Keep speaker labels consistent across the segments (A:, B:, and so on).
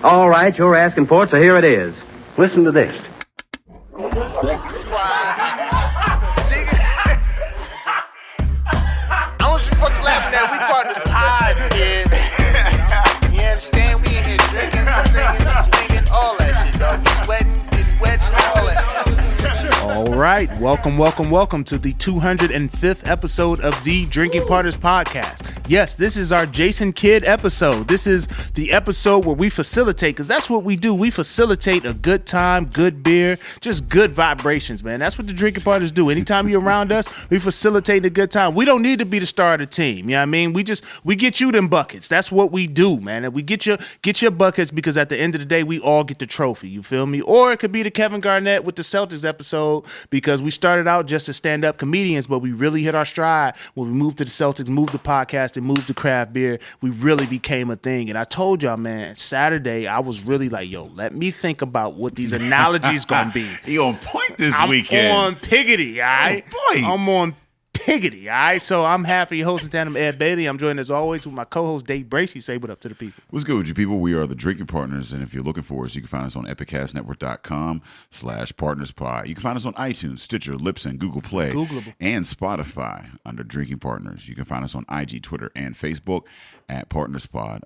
A: All right, you're asking for it, so here it is. Listen to this.
B: I want you fucking laughing at. We partners pod, kid. You understand? We in here drinking, singing, swinging, all that shit, dog. We sweating, getting wet, all that.
C: All right, welcome to the 205th episode of the Drinking Partners Podcast. Yes, this is our Jason Kidd episode. This is the episode where we facilitate, because that's what we do. We facilitate a good time, good beer, just good vibrations, man. That's what the Drinking Partners do. Anytime you're around us, we facilitate a good time. We don't need to be the star of the team. You know what I mean? We get you them buckets. That's what we do, man. And we get your buckets because at the end of the day, we all get the trophy. You feel me? Or it could be the Kevin Garnett with the Celtics episode, because we started out just as stand-up comedians, but we really hit our stride when we moved to the Celtics, moved the podcast, and moved to craft beer. We really became a thing. And I told y'all, man, Saturday, I was really like, yo, let me think about what these analogies gonna be.
D: You on point this
C: I'm
D: weekend.
C: on Piggity, all right?
D: Oh, boy.
C: I'm on Piggity, all right? So I'm half of your host in tandem, Ed Bailey. I'm joined as always with my co-host, Dave Bracey. Say what up to the people.
D: What's good with you people? We are the Drinking Partners, and if you're looking for us, you can find us on epicastnetwork.com/partnerspod. You can find us on iTunes, Stitcher, Libsyn, Google Play,
C: Googleable,
D: and Spotify under Drinking Partners. You can find us on IG, Twitter, and Facebook at PartnersPod.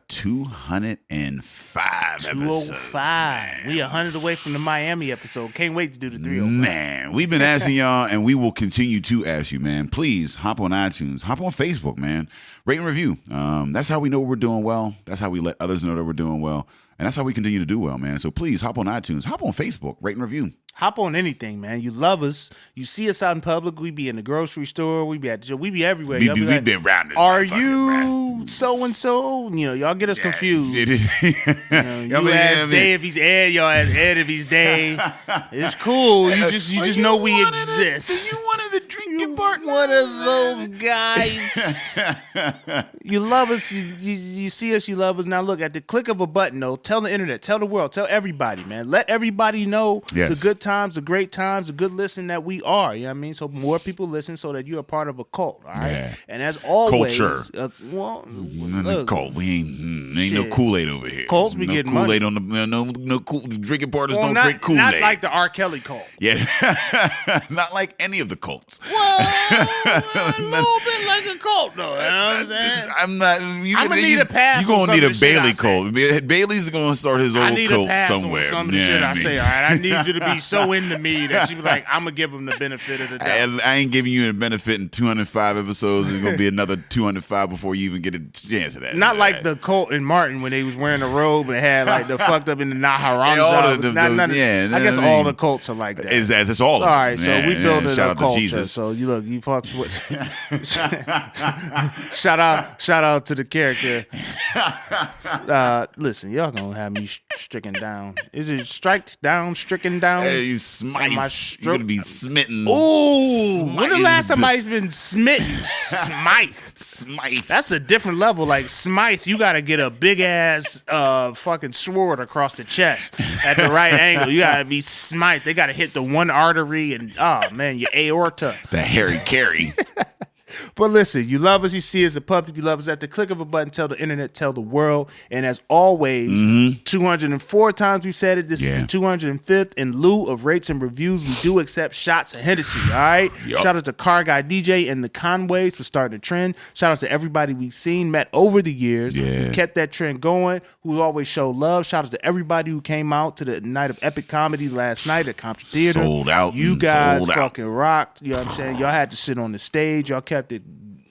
D: 205 episodes.
C: 205. We 100 away from the Miami episode. Can't wait to do the 305.
D: Man, we've been asking y'all, and we will continue to ask you, man. Please hop on iTunes, hop on Facebook, man. Rate and review. That's how we know we're doing well. That's how we let others know that we're doing well. And that's how we continue to do well, man. So please hop on iTunes, hop on Facebook, rate and review.
C: Hop on anything, man. You love us. You see us out in public. We be in the grocery store. We be everywhere.
D: We've been round.
C: Are you so and so? You know, y'all get us confused. You ask Dave if he's Ed. Y'all ask Ed if he's Dave. It's cool. You just know we exist.
D: You one of the Drinking Partners.
C: One of those guys. You love us. You see us. You love us. Now look, at the click of a button, though, tell the internet, tell the world, tell everybody, man. Let everybody know the good times, the great times, the good listen that we are. You know what I mean? So more people listen so that you're a part of a cult, all right? Yeah. And as always,
D: culture.
C: Look,
D: cult. We ain't no Kool-Aid over here.
C: Cults be getting
D: Kool-Aid
C: money.
D: On the Drinking Partners don't
C: not,
D: drink Kool-Aid.
C: Not like the R. Kelly cult.
D: Yeah. Not like any of the cults.
C: Well, a little bit like a cult, though. You know what I'm saying?
D: I'm not.
C: I'm going to need a pass.
D: You're going to need a Bailey cult. Bailey's going to start his old cult somewhere.
C: On some of the shit I say, all right? I need you to be so into me that you be like, I'm going to give him the benefit of the doubt.
D: I ain't giving you the benefit in 205 episodes. There's going to be another 205 before you even get a chance of that.
C: Not like the cult in Martin when they was wearing a robe and had like the fucked up in the Naharam. I guess all the cults are like that.
D: It's all.
C: All right, so we building a culture. So you look, you fucks with. shout out to the character. Listen, y'all gonna have me stricken down. Is it stricken down?
D: Hey, you smite. You're gonna be smitten.
C: Ooh, when the last time I've been smitten? Smite. That's a different level. Like Smythe, you gotta get a big ass fucking sword across the chest at the right angle. You gotta be Smythe. They gotta hit the one artery and your aorta.
D: The Harry Carey.
C: But listen, you love us, you see us in public, you love us at the click of a button, tell the internet, tell the world. And as always, 204 times we said it, this is the 205th. In lieu of rates and reviews, we do accept shots of Hennessy, all right? Yep. Shout out to Car Guy DJ and the Conways for starting the trend. Shout out to everybody we've seen, met over the years, who kept that trend going, who always showed love. Shout out to everybody who came out to the night of epic comedy last night at Compton Theater.
D: Sold out.
C: You guys fucking rocked. You know what I'm saying? Y'all had to sit on the stage. Y'all kept it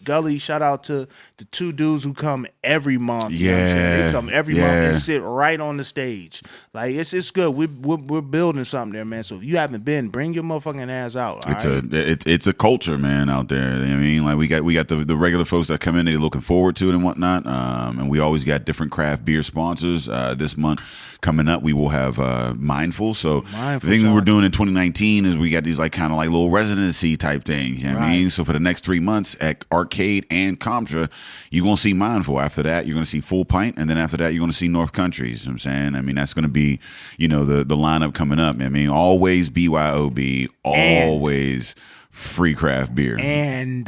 C: gully. Shout out to the two dudes who come every month. You know what I'm saying? They come every month and sit right on the stage. Like it's good. We're building something there, man. So if you haven't been, bring your motherfucking ass out.
D: It's a culture, man, out there. I mean, like we got the regular folks that come in, they're looking forward to it and whatnot. And we always got different craft beer sponsors. This month coming up, we will have Mindful. So the thing that we're doing in 2019 is we got these like kind of like little residency type things. You know what I mean? So for the next 3 months at Arcade and Comtra, you're going to see Mindful. After that, you're going to see Full Pint. And then after that, you're going to see North Countries. You know what I'm saying? I mean, that's going to be, the lineup coming up. I mean, always BYOB, always free craft beer.
C: And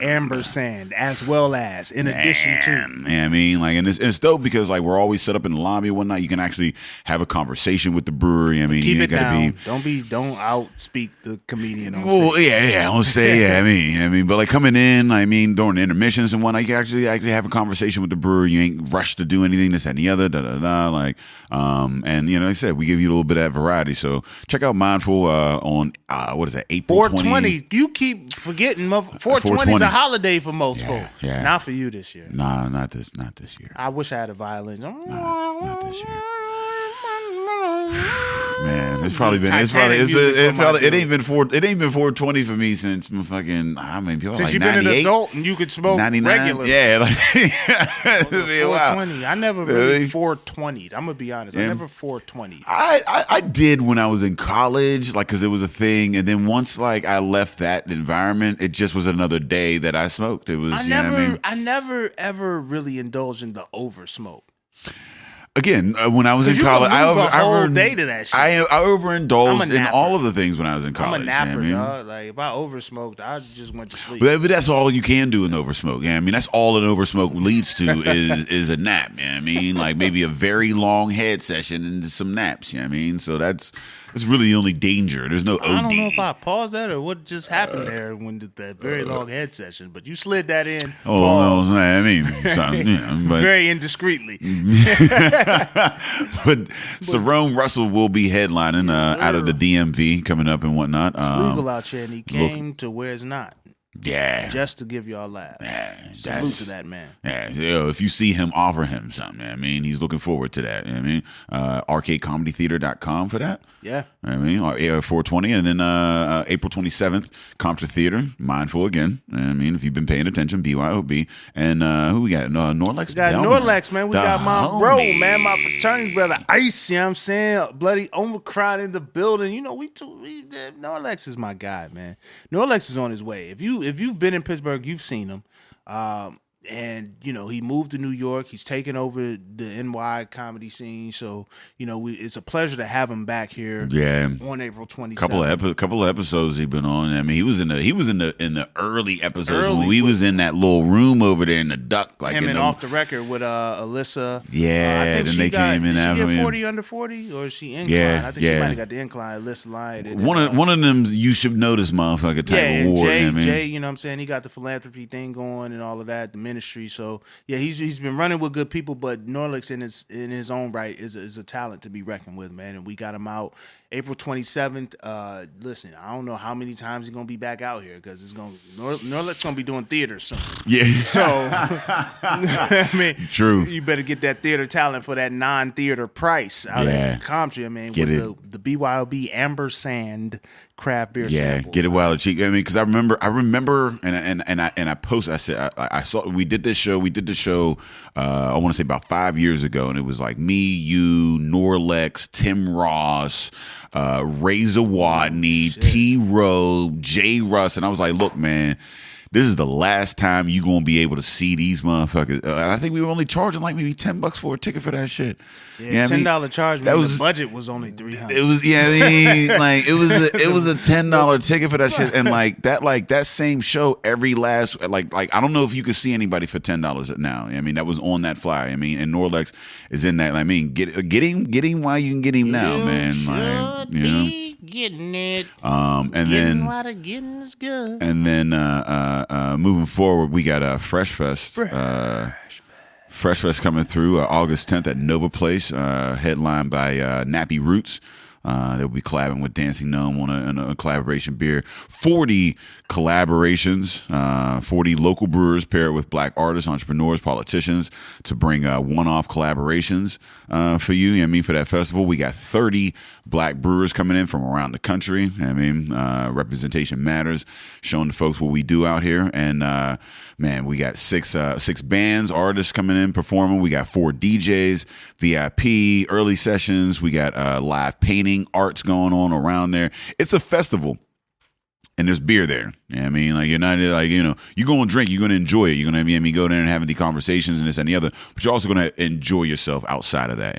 C: ampersand, as well as, in addition to.
D: Yeah, I mean, like, and it's dope because, like, we're always set up in the lobby and whatnot. You can actually have a conversation with the brewery. I mean,
C: keep
D: you
C: it
D: gotta
C: down. Don't outspeak the comedian on
D: Well,
C: stage.
D: yeah, I'll say, yeah. I mean, but like coming in, I mean, during the intermissions and whatnot, you can actually have a conversation with the brewer. You ain't rushed to do anything, this and the other, like, and like I said, we give you a little bit of that variety. So check out Mindful on what is that, April
C: 420. You keep forgetting, 420 is a holiday for most folks.
D: Yeah.
C: Not for you this year.
D: Nah, not this year.
C: I wish I had a violin.
D: Not this year. Man, it ain't been 420 for me since fucking, I mean, people
C: since
D: like
C: you've been an
D: 98,
C: adult and you could smoke
D: 99.
C: regularly.
D: Yeah, like 420.
C: I never really 420. I'm gonna be honest. I never 420.
D: I did when I was in college, like, because it was a thing, and then once like I left that environment, it just was another day that I smoked. It was,
C: I never ever really indulged in the over smoke.
D: Again, when I was in college, I
C: day to that shit.
D: I overindulged in all of the things when I was in college.
C: I'm a napper, dog. Like, if I oversmoked, I just went to sleep.
D: But that's all you can do in oversmoke. Yeah, I mean, that's all an oversmoke leads to is a nap. Yeah, I mean, like maybe a very long head session and some naps. Yeah, I mean, so that's really the only danger. There's no OD.
C: I don't know if I paused that or what just happened there when that very long head session, but you slid that in.
D: Oh, no, I mean, but
C: very indiscreetly.
D: But Cerrone Russell will be headlining out of the DMV coming up and whatnot.
C: It's legal out here, and he came to where it's not.
D: Yeah.
C: Just to give y'all a laugh.
D: Yeah,
C: salute to that man.
D: Yeah, if you see him, offer him something. I mean, he's looking forward to that. I mean, arcadecomedytheater.com for that.
C: Yeah.
D: I mean, 420. And then April 27th, Compton Theater, Mindful again. I mean, if you've been paying attention, BYOB. And who we got? Norlex.
C: We got Norlex, man. We got my bro, man, my fraternity brother, Ice, you know what I'm saying? Bloody Omicron in the building. You know, Norlex is my guy, man. Norlex is on his way. If you've been in Pittsburgh, you've seen him. And, he moved to New York. He's taken over the NY comedy scene. So, it's a pleasure to have him back here.
D: Yeah.
C: On April 27th.
D: Couple of episodes he's been on. I mean, he was in the early episodes when we was in that little room over there in the duck, like
C: him and Off the Record with Alyssa.
D: Yeah.
C: I think
D: then they came in after
C: him. Did she get
D: him.
C: 40 under 40 or is she incline?
D: Yeah,
C: I think she might have got the incline. Alyssa Lyon.
D: One of them you should know this motherfucker type award.
C: Jay, you know what I'm saying? He got the philanthropy thing going and all of that, the ministry. So yeah, he's been running with good people, but Norlex in his own right is a talent to be reckoned with, man. And we got him out April 27th. Listen, I don't know how many times he's gonna be back out here because Norlex gonna be doing theater soon.
D: Yeah.
C: So I mean,
D: true.
C: You better get that theater talent for that non-theater price out of Compton, man.
D: Get
C: with the BYOB Ampersand craft beer.
D: Yeah,
C: sample.
D: get it while it's cheap. I mean, because I remember, and I posted. I said I saw we did this show. I want to say about 5 years ago, and it was like me, you, Norlex, Tim Ross, Razor Watney, T. Rowe, J. Russ, and I was like, look, man. This is the last time you gonna be able to see these motherfuckers. I think we were only charging like maybe $10 for a ticket for that shit.
C: Yeah, $10 charge. That was the budget was only $300.
D: It was it was a $10 ticket for that shit, and that same show every last like I don't know if you could see anybody for $10 now. I mean, that was on that flyer. I mean, and Norlex is in that. I mean, get him while you can get him now, man. Like,
C: getting it.
D: And
C: then while the getting is good.
D: And then moving forward, we got Fresh Fest. Fresh Fest coming through August 10th at Nova Place, headlined by Nappy Roots. They'll be collabing with Dancing Gnome on a collaboration beer. 40 collaborations, 40 local brewers paired with black artists, entrepreneurs, politicians to bring one-off collaborations for you. I mean, for that festival, we got 30 black brewers coming in from around the country. I mean, representation matters, showing the folks what we do out here. And man, we got six bands, artists coming in performing. We got 4 DJs, VIP, early sessions. We got live painting, arts going on around there. It's a festival. And there's beer there. You know what I mean? Like, you're not like, you're going to drink, you're going to enjoy it. You're going to go there and having the conversations and this and the other, but you're also going to enjoy yourself outside of that.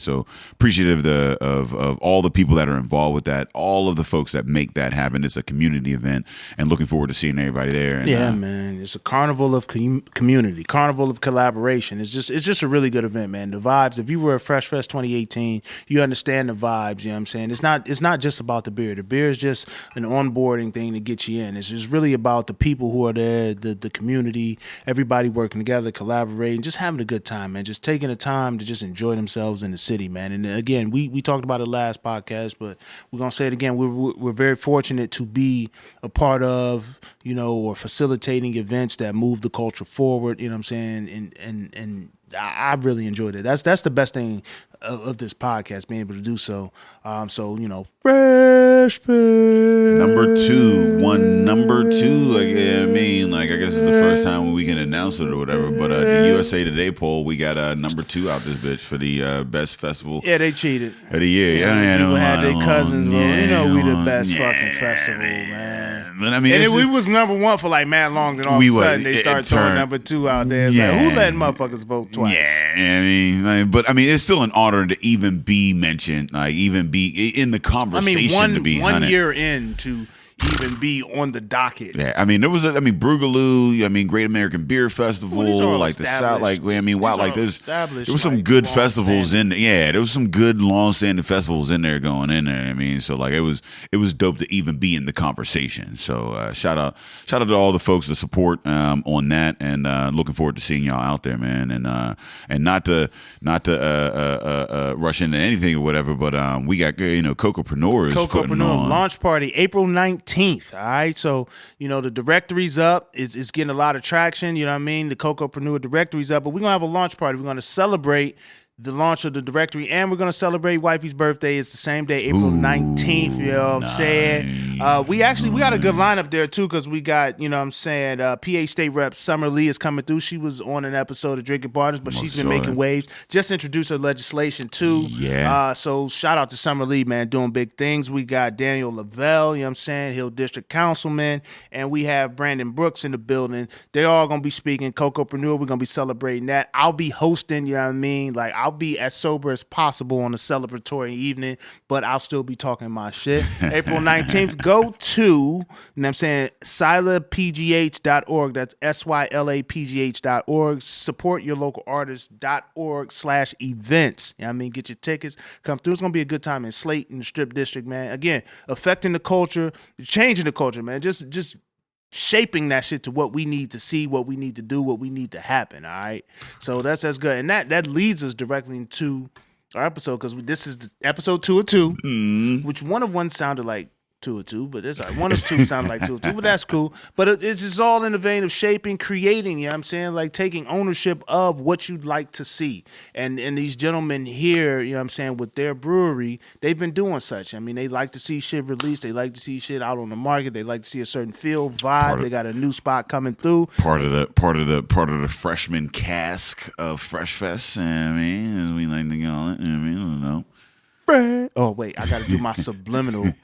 D: So appreciative of all the people that are involved with that, all of the folks that make that happen. It's a community event, and looking forward to seeing everybody there. And,
C: man, it's a carnival of community, carnival of collaboration. It's just a really good event, man. The vibes. If you were at Fresh Fest 2018, you understand the vibes. You know what I'm saying? It's not just about the beer. The beer is just an onboarding thing to get you in. It's just really about the people who are there, the community, everybody working together, collaborating, just having a good time, man. Just taking the time to just enjoy themselves in the city, man. And again, we talked about it last podcast, but we're gonna say it again. We're very fortunate to be a part of, or facilitating events that move the culture forward. You know what I'm saying? And I really enjoyed it. That's the best thing of this podcast, being able to do so. Fresh Fest.
D: Number two. I guess it's the first time we can announce it or whatever. But the USA Today poll, we got number 2 out this bitch for the best festival.
C: Yeah, they cheated.
D: Of the year.
C: People had their cousins. We the best fucking festival, man.
D: But
C: we was number 1 for like mad long, then all of a sudden they started throwing number 2 out there. It's like, who let motherfuckers vote twice?
D: Yeah, but it's still an honor to even be mentioned, like even be in the conversation.
C: One year in to even be on the docket.
D: Yeah, there was Boogaloo, Great American Beer Festival, like the South, there was some good festivals in there. Yeah, there was some good long-standing festivals in there going in there. So like it was dope to even be in the conversation. So shout out to all the folks that support on that, and looking forward to seeing y'all out there, man. And not to rush into anything or whatever, but we got Cocopreneurs
C: launch party April 19th. All right, so the directory's up. It's getting a lot of traction. You know what I mean? The Cocopreneur directory's up, but we're gonna have a launch party. We're gonna celebrate the launch of the directory, and we're going to celebrate Wifey's birthday. It's the same day, April 19th, you know what I'm saying? We got a good lineup there, too, because we got, PA State Rep Summer Lee is coming through. She was on an episode of Drinking Partners, but she's been making waves. Just introduced her legislation, too.
D: Yeah.
C: So shout out to Summer Lee, man, doing big things. We got Daniel Lavelle, you know what I'm saying, Hill District Councilman, and we have Brandon Brooks in the building. They're all going to be speaking. Cocopreneur, we're going to be celebrating that. I'll be hosting, you know what I mean? Like, I'll be as sober as possible on a celebratory evening, but I'll still be talking my shit. April 19th, go to, you know what I'm saying, sylapgh.org. That's SYLAPGH.org. Support your local artists.org/events. You know what I mean? Get your tickets. Come through. It's going to be a good time in Slate in the Strip District, man. Again, affecting the culture, changing the culture, man. Just shaping that shit to what we need to see, what we need to do, what we need to happen. All right, so that's good, and that leads us directly into our episode, because this is the episode 2 of 2, which one of one sounded like 2 of 2, but it's like 1 of 2 sounded like 2 of 2, but that's cool. But it's just all in the vein of shaping, creating. You know what I'm saying? Like taking ownership of what you'd like to see, and these gentlemen here, you know what I'm saying, with their brewery, they've been doing such. I mean, they like to see shit released. They like to see shit out on the market. They like to see a certain feel, vibe. They got a new spot coming through.
D: Part of the freshman cask of Fresh Fest. You know what I mean, as we like to call it. You know what I mean? I don't know.
C: Oh wait, I got to do my subliminal.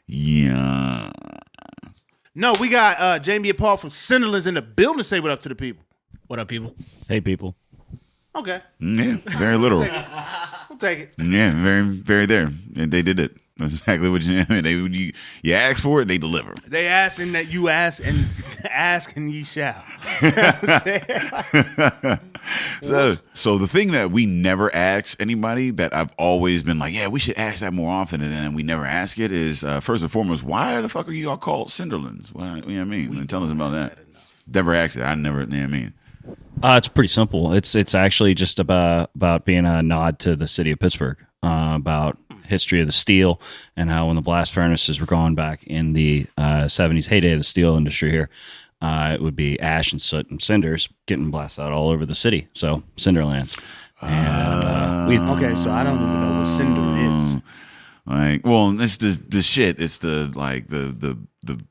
D: Yeah.
C: No, we got Jamie and Paul from Cinderlands in the building. Say what up to the people.
E: What up, people?
F: Hey, people.
C: Okay.
D: Yeah, very literal.
C: We'll take it.
D: Yeah, very, very there. And they did it. That's exactly what you ask for it, they deliver.
C: They ask, and that you ask, and ask, and ye shall.
D: So the thing that we never ask anybody, that I've always been like, yeah, we should ask that more often, and then we never ask it, is first and foremost, why the fuck are you all called Cinderlands? Why, you know what I mean? Tell us about that. Never asked it. I never, you know what I mean?
F: It's pretty simple. It's actually just about being a nod to the city of Pittsburgh, about history of the steel, and how when the blast furnaces were going back in the 70s, heyday of the steel industry here, it would be ash and soot and cinders getting blasted out all over the city. So Cinderlands. And
C: okay, so I don't even know what cinder is.
D: Like, well, it's the shit. It's the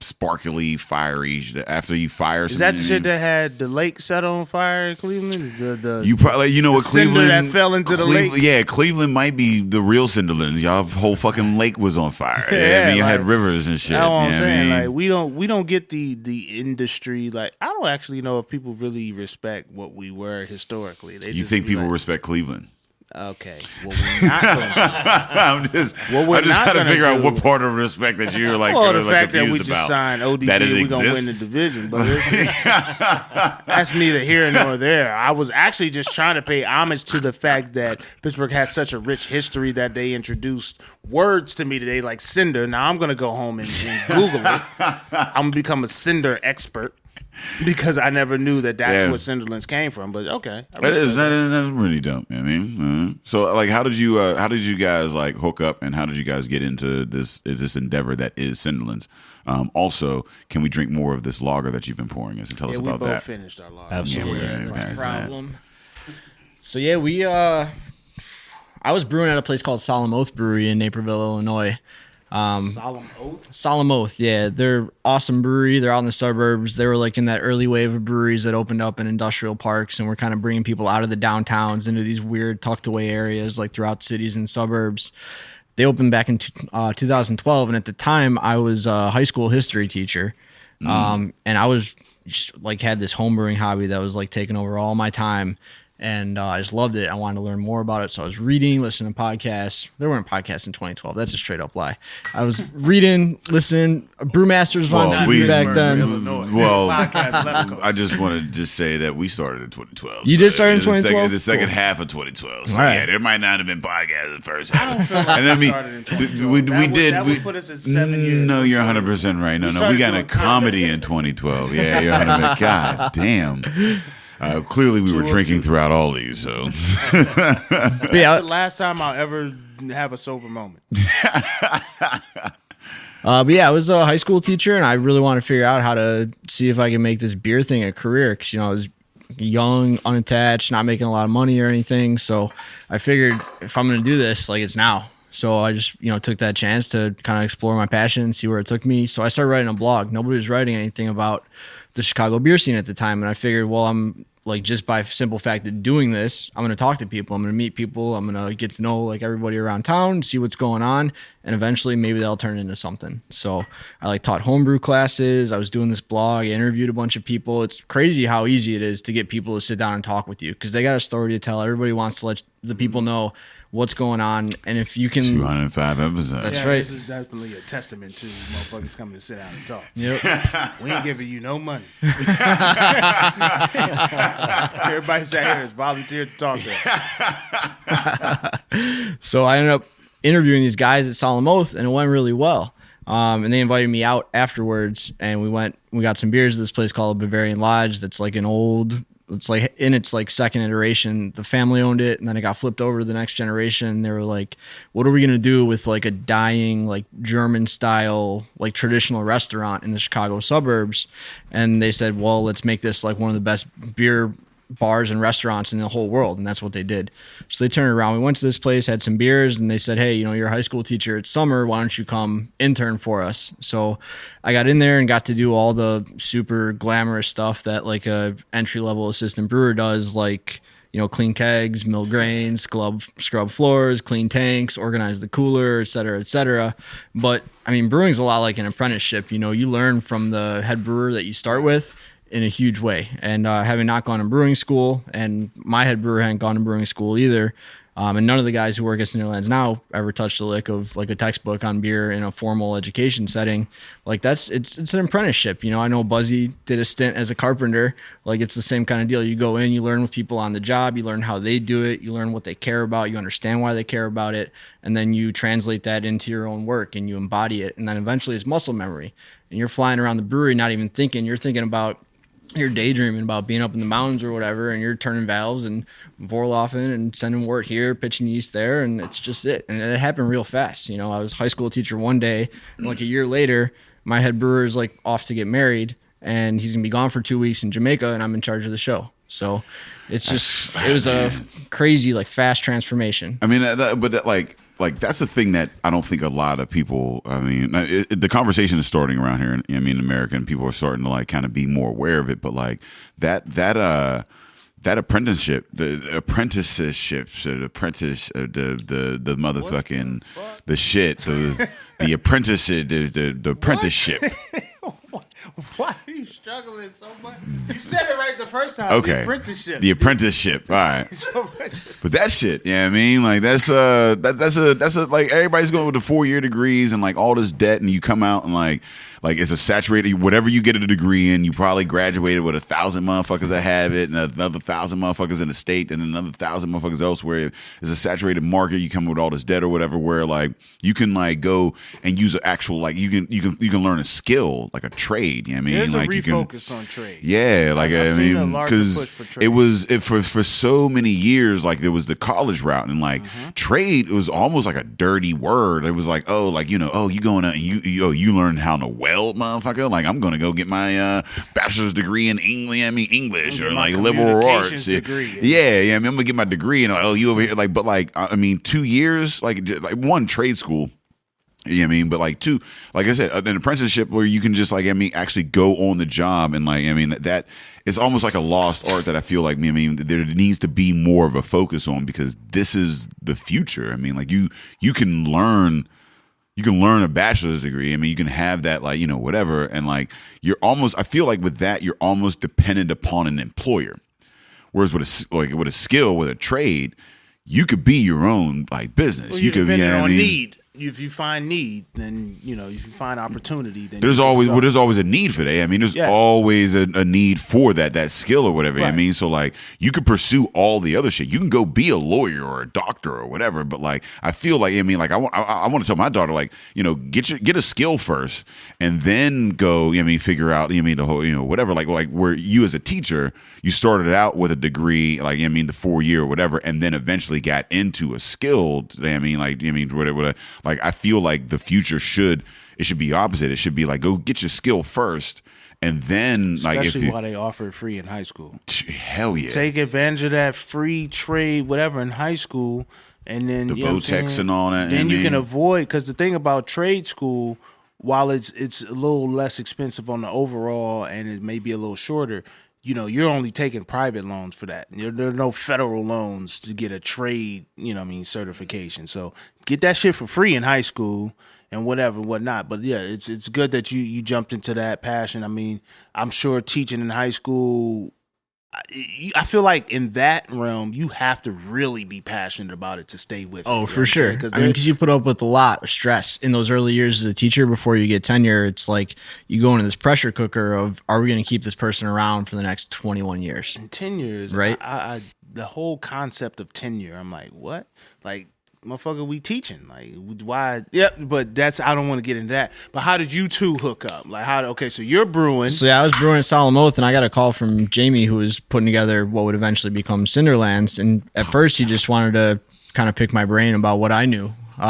D: sparkly, fiery. After you fire,
C: Is that the shit that had the lake set on fire in Cleveland?
D: You probably what
C: cinder
D: Cleveland
C: that fell into the lake.
D: Yeah, Cleveland might be the real Cinderlands. Y'all whole fucking lake was on fire.
C: Yeah,
D: I mean, you
C: like,
D: had rivers and shit.
C: That's what I'm
D: you know
C: saying.
D: what I mean?
C: Like we don't get the industry. Like I don't actually know if people really respect what we were historically. They
D: You
C: just
D: think
C: be
D: people
C: like,
D: respect Cleveland?
C: Okay, well we're not going to.
D: I'm just
C: What we're not
D: trying to
C: gonna
D: figure out
C: do-
D: what part of respect that you're like.
C: Well,
D: kinda,
C: the
D: like,
C: fact that we
D: confused
C: just
D: about.
C: signed ODB,
D: That it
C: we're gonna win the
D: exists.
C: division, but that's neither here nor there. I was actually just trying to pay homage to the fact that Pittsburgh has such a rich history that they introduced words to me today, like cinder. Now I'm gonna go home and Google it. I'm gonna become a cinder expert because I never knew that that's
D: Yeah.
C: where Cinderlands came from. But okay, I
D: That is
C: respect
D: that's really dope. I mean, so like, how did you guys like hook up, and how did you guys get into this endeavor that is Cinderlands? Also, can we drink more of this lager that you've been pouring us, and tell us
C: we
D: about
C: both
D: that?
C: finished our lager.
F: Absolutely.
D: Yeah,
E: That's a
D: yeah.
E: problem. So yeah, we I was brewing at a place called Solemn Oath Brewery in Naperville, Illinois.
C: Solemn Oath.
E: Solemn Oath, yeah, they're awesome brewery. They're out in the suburbs. They were like in that early wave of breweries that opened up in industrial parks, and we're kind of bringing people out of the downtowns into these weird tucked away areas like throughout cities and suburbs. They opened back in 2012, and at the time I was a high school history teacher, and I was just, like had this homebrewing hobby that was like taking over all my time. And I just loved it. I wanted to learn more about it. So I was reading, listening to podcasts. There weren't podcasts in 2012. That's a straight up lie. I was reading, listening. Brewmasters on TV back then.
D: Well,
C: Podcast left coast.
D: I just want to just say that we started in 2012.
E: You
D: so
E: did start in
D: the second-
E: 2012?
D: The second half of 2012. So
E: All right.
D: yeah, there might not have been podcasts at first.
C: I don't feel like
D: And I
C: we
D: mean,
C: started in 2012.
D: we
C: That
D: did.
C: would put us at 7 years.
D: No, you're 100% right. No, we got a
C: doing
D: comedy in 2012. Yeah, you're 100%. God damn. Clearly, we were drinking throughout all these. So
E: But yeah,
C: The last time I'll ever have a sober moment.
E: but yeah, I was a high school teacher, and I really wanted to figure out how to see if I could make this beer thing a career. Because I was young, unattached, not making a lot of money or anything. So I figured if I'm going to do this, like it's now. So I just took that chance to kind of explore my passion and see where it took me. So I started writing a blog. Nobody was writing anything about the Chicago beer scene at the time, and I figured, well, I'm like just by simple fact of doing this, I'm going to talk to people. I'm going to meet people. I'm going to get to know like everybody around town, see what's going on, and eventually maybe that'll turn into something. So I like taught homebrew classes. I was doing this blog. I interviewed a bunch of people. It's crazy how easy it is to get people to sit down and talk with you because they got a story to tell. Everybody wants to let the people know what's going on, and if you can
D: 205 episodes.
E: That's
C: Yeah,
E: right.
C: This is definitely a testament to motherfuckers coming to sit down and talk.
E: Yep.
C: We ain't giving you no money. Everybody sat here is volunteered to talk to us.
E: So I ended up interviewing these guys at Solemn Oath, and it went really well. And they invited me out afterwards, and we got some beers at this place called Bavarian Lodge. That's like it's like in its like second iteration. The family owned it, and then it got flipped over to the next generation. They were like, what are we going to do with like a dying, like German style, like traditional restaurant in the Chicago suburbs? And they said, well, let's make this like one of the best beer bars and restaurants in the whole world. And that's what they did. So they turned around. We went to this place, had some beers, and they said, hey, you're a high school teacher. It's summer. Why don't you come intern for us? So I got in there and got to do all the super glamorous stuff that like a entry level assistant brewer does, like, clean kegs, mill grains, scrub floors, clean tanks, organize the cooler, et cetera, et cetera. But I mean, brewing's a lot like an apprenticeship. You learn from the head brewer that you start with in a huge way. And having not gone to brewing school, and my head brewer hadn't gone to brewing school either, and none of the guys who work at Cinderlands now ever touched a lick of like a textbook on beer in a formal education setting. Like it's an apprenticeship. I know Buzzy did a stint as a carpenter. Like it's the same kind of deal. You go in, you learn with people on the job, you learn how they do it, you learn what they care about, you understand why they care about it, and then you translate that into your own work and you embody it. And then eventually it's muscle memory. And you're flying around the brewery not even thinking, you're thinking about, you're daydreaming about being up in the mountains or whatever, and you're turning valves and Vorloffing and sending wort here, pitching yeast there, and it's just it. And it happened real fast. I was a high school teacher one day, and like a year later, my head brewer is like off to get married, and he's gonna be gone for 2 weeks in Jamaica, and I'm in charge of the show. So it's just, it was a crazy, like fast transformation.
D: I mean, but like like that's a thing that I don't think a lot of people. I mean, the conversation is starting around here. I mean, in America, and people are starting to like kind of be more aware of it. But like that apprenticeship, the apprenticeships, the apprentice, the motherfucking the shit, the apprenticeship, the apprenticeship.
C: Why are you struggling so much? You said it right the first time.
D: Okay.
C: The apprenticeship.
D: The apprenticeship. All right. But that shit, yeah, I mean, like that's a like everybody's going with the 4-year degrees and like all this debt, and you come out and like it's a saturated, whatever you get a degree in, you probably graduated with 1,000 motherfuckers that have it, and another 1,000 motherfuckers in the state, and another 1,000 motherfuckers elsewhere. It's a saturated market. You come with all this debt or whatever, where like you can like go and use an actual like you can learn a skill, like a trade. You know what I mean?
C: There's
D: like
C: a refocus on trade.
D: Yeah, like
C: I've
D: I
C: seen a
D: mean,
C: larger
D: because
C: push for trade.
D: it was for so many years, like there was the college route, and like trade was almost like a dirty word. It was like, oh, like you going out and you learn how to weld, motherfucker. Like I'm gonna go get my bachelor's degree in English or like liberal arts.
C: Degree,
D: yeah. I mean, I'm gonna get my degree, and you over here, like, but like I mean, 2 years, like one trade school. You know what I mean? But like two, like I said, an apprenticeship where you can just like, I mean, actually go on the job, and like, I mean, that it's almost like a lost art that I feel like, I mean, there needs to be more of a focus on, because this is the future. I mean, like you can learn a bachelor's degree. I mean, you can have that, like, whatever. And like, I feel like with that, you're almost dependent upon an employer. Whereas with a skill, with a trade, you could be your own like business.
C: Well,
D: you could be
C: on need. If you find need, then if you find opportunity, then
D: there's always a need for that. I mean, there's always a need for that skill or whatever.
C: Right.
D: I mean, so like you could pursue all the other shit. You can go be a lawyer or a doctor or whatever. But like, I feel like, I mean, like I want to tell my daughter, like, get a skill first, and then go. I mean, figure out. I mean, the whole whatever. Like where you as a teacher, you started out with a degree, like I mean the 4-year or whatever, and then eventually got into a skill. I mean, whatever. Like I feel like the future should be opposite. It should be like, go get your skill first, and then
C: especially while they offer it free in high school.
D: Hell yeah,
C: take advantage of that free trade, whatever, in high school, and then
D: the Votex and all that.
C: Then you can avoid, because the thing about trade school, while it's a little less expensive on the overall, and it may be a little shorter. You're only taking private loans for that. There are no federal loans to get a trade, certification. So get that shit for free in high school and whatnot. But yeah, it's good that you jumped into that passion. I mean, I'm sure teaching in high school, I feel like in that realm, you have to really be passionate about it to stay with it.
E: Oh, for sure. Because you put up with a lot of stress in those early years as a teacher before you get tenure. It's like you go into this pressure cooker of, are we going to keep this person around for the next 21 years?
C: And tenure is,
E: right?
C: The whole concept of tenure, I'm like, what? Like, motherfucker, we teaching. Like, why? Yep, but I don't want to get into that. But how did you two hook up? Like, okay, so you're brewing.
E: So yeah, I was brewing at Solemn Oath, and I got a call from Jamie, who was putting together what would eventually become Cinderlands. And at first, he just wanted to kind of pick my brain about what I knew.
C: He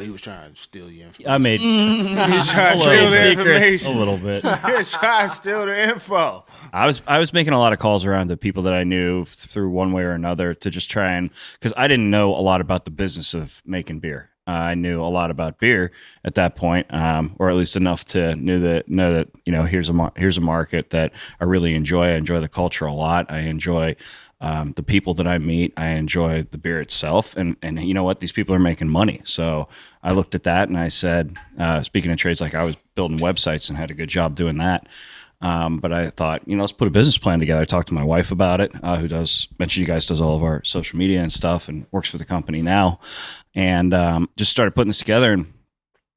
C: was trying to steal your information.
F: I made
C: He was trying to steal the information.
F: a little bit.
C: He was trying to steal the info.
F: I was making a lot of calls around to people that I knew through one way or another to just try and, because I didn't know a lot about the business of making beer. I knew a lot about beer at that point, or at least enough to know that here's a market that I really enjoy. I enjoy the culture a lot. I enjoy the people that I meet. I enjoy the beer itself, and you know what? These people are making money. So I looked at that and I said, speaking of trades, like I was building websites and had a good job doing that. But I thought, let's put a business plan together. I talked to my wife about it, who does all of our social media and stuff and works for the company now. And just started putting this together. And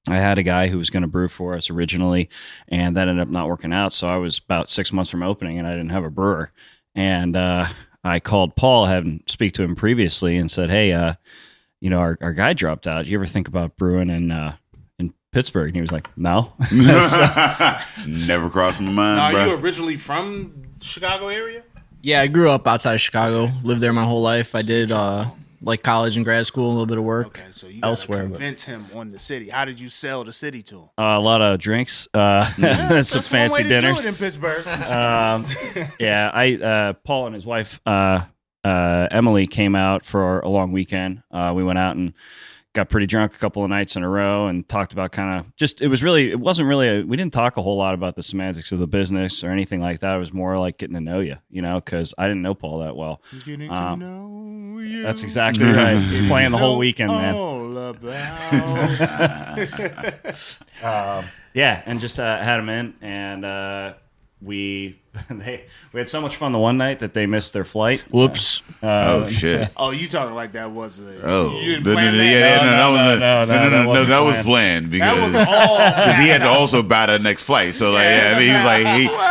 F: I had a guy who was going to brew for us originally, and that ended up not working out. So I was about 6 months from opening, and I didn't have a brewer. And I called Paul, having speak to him previously, and said, "Hey, our guy dropped out. You ever think about brewing in Pittsburgh?" And he was like, "No."
D: Never crossed my mind.
C: Now,
D: bro.
C: are you originally from the Chicago area?
E: Yeah, I grew up outside of Chicago. Lived there my whole life. I did like college and grad school, a little bit of work.
C: Okay, so you gotta
E: elsewhere.
C: Convince him on the city. How did you sell the city to him?
F: A lot of drinks, some fancy dinners.
C: Do it in Pittsburgh.
F: Paul and his wife Emily came out for a long weekend. We went out and got pretty drunk a couple of nights in a row and talked about kind of just, it wasn't really, we didn't talk a whole lot about the semantics of the business or anything like that. It was more like getting to know you, because I didn't know Paul that well.
C: Getting to know you.
F: That's exactly right. He's playing the whole weekend, man.
C: All about.
F: Yeah, and just had him in, and we had so much fun the one night that they missed their flight.
E: Whoops.
D: Oh shit.
C: Oh, you talking like that was it?
D: Oh,
C: You didn't plan that?
D: That was planned because
C: That was all
D: because he had to also buy the next flight. So like, yeah, I mean, he was like,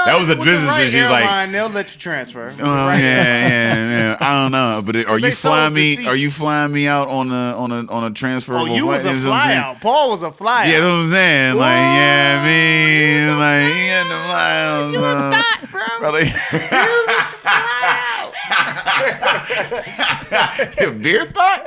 D: that was a
C: with the
D: business.
C: right
D: And she's like,
C: airline, they'll let you transfer.
D: oh yeah. I don't know, but are you
C: They sold
D: flying
C: the
D: me?
C: seat.
D: Are you flying me out on a transfer?
C: Oh, you was a fly out. Paul was a fly
D: Yeah,
C: out.
D: that's what I'm saying. Like, yeah, I mean, like, he had the fly out. You a thought, bro. Beer thought?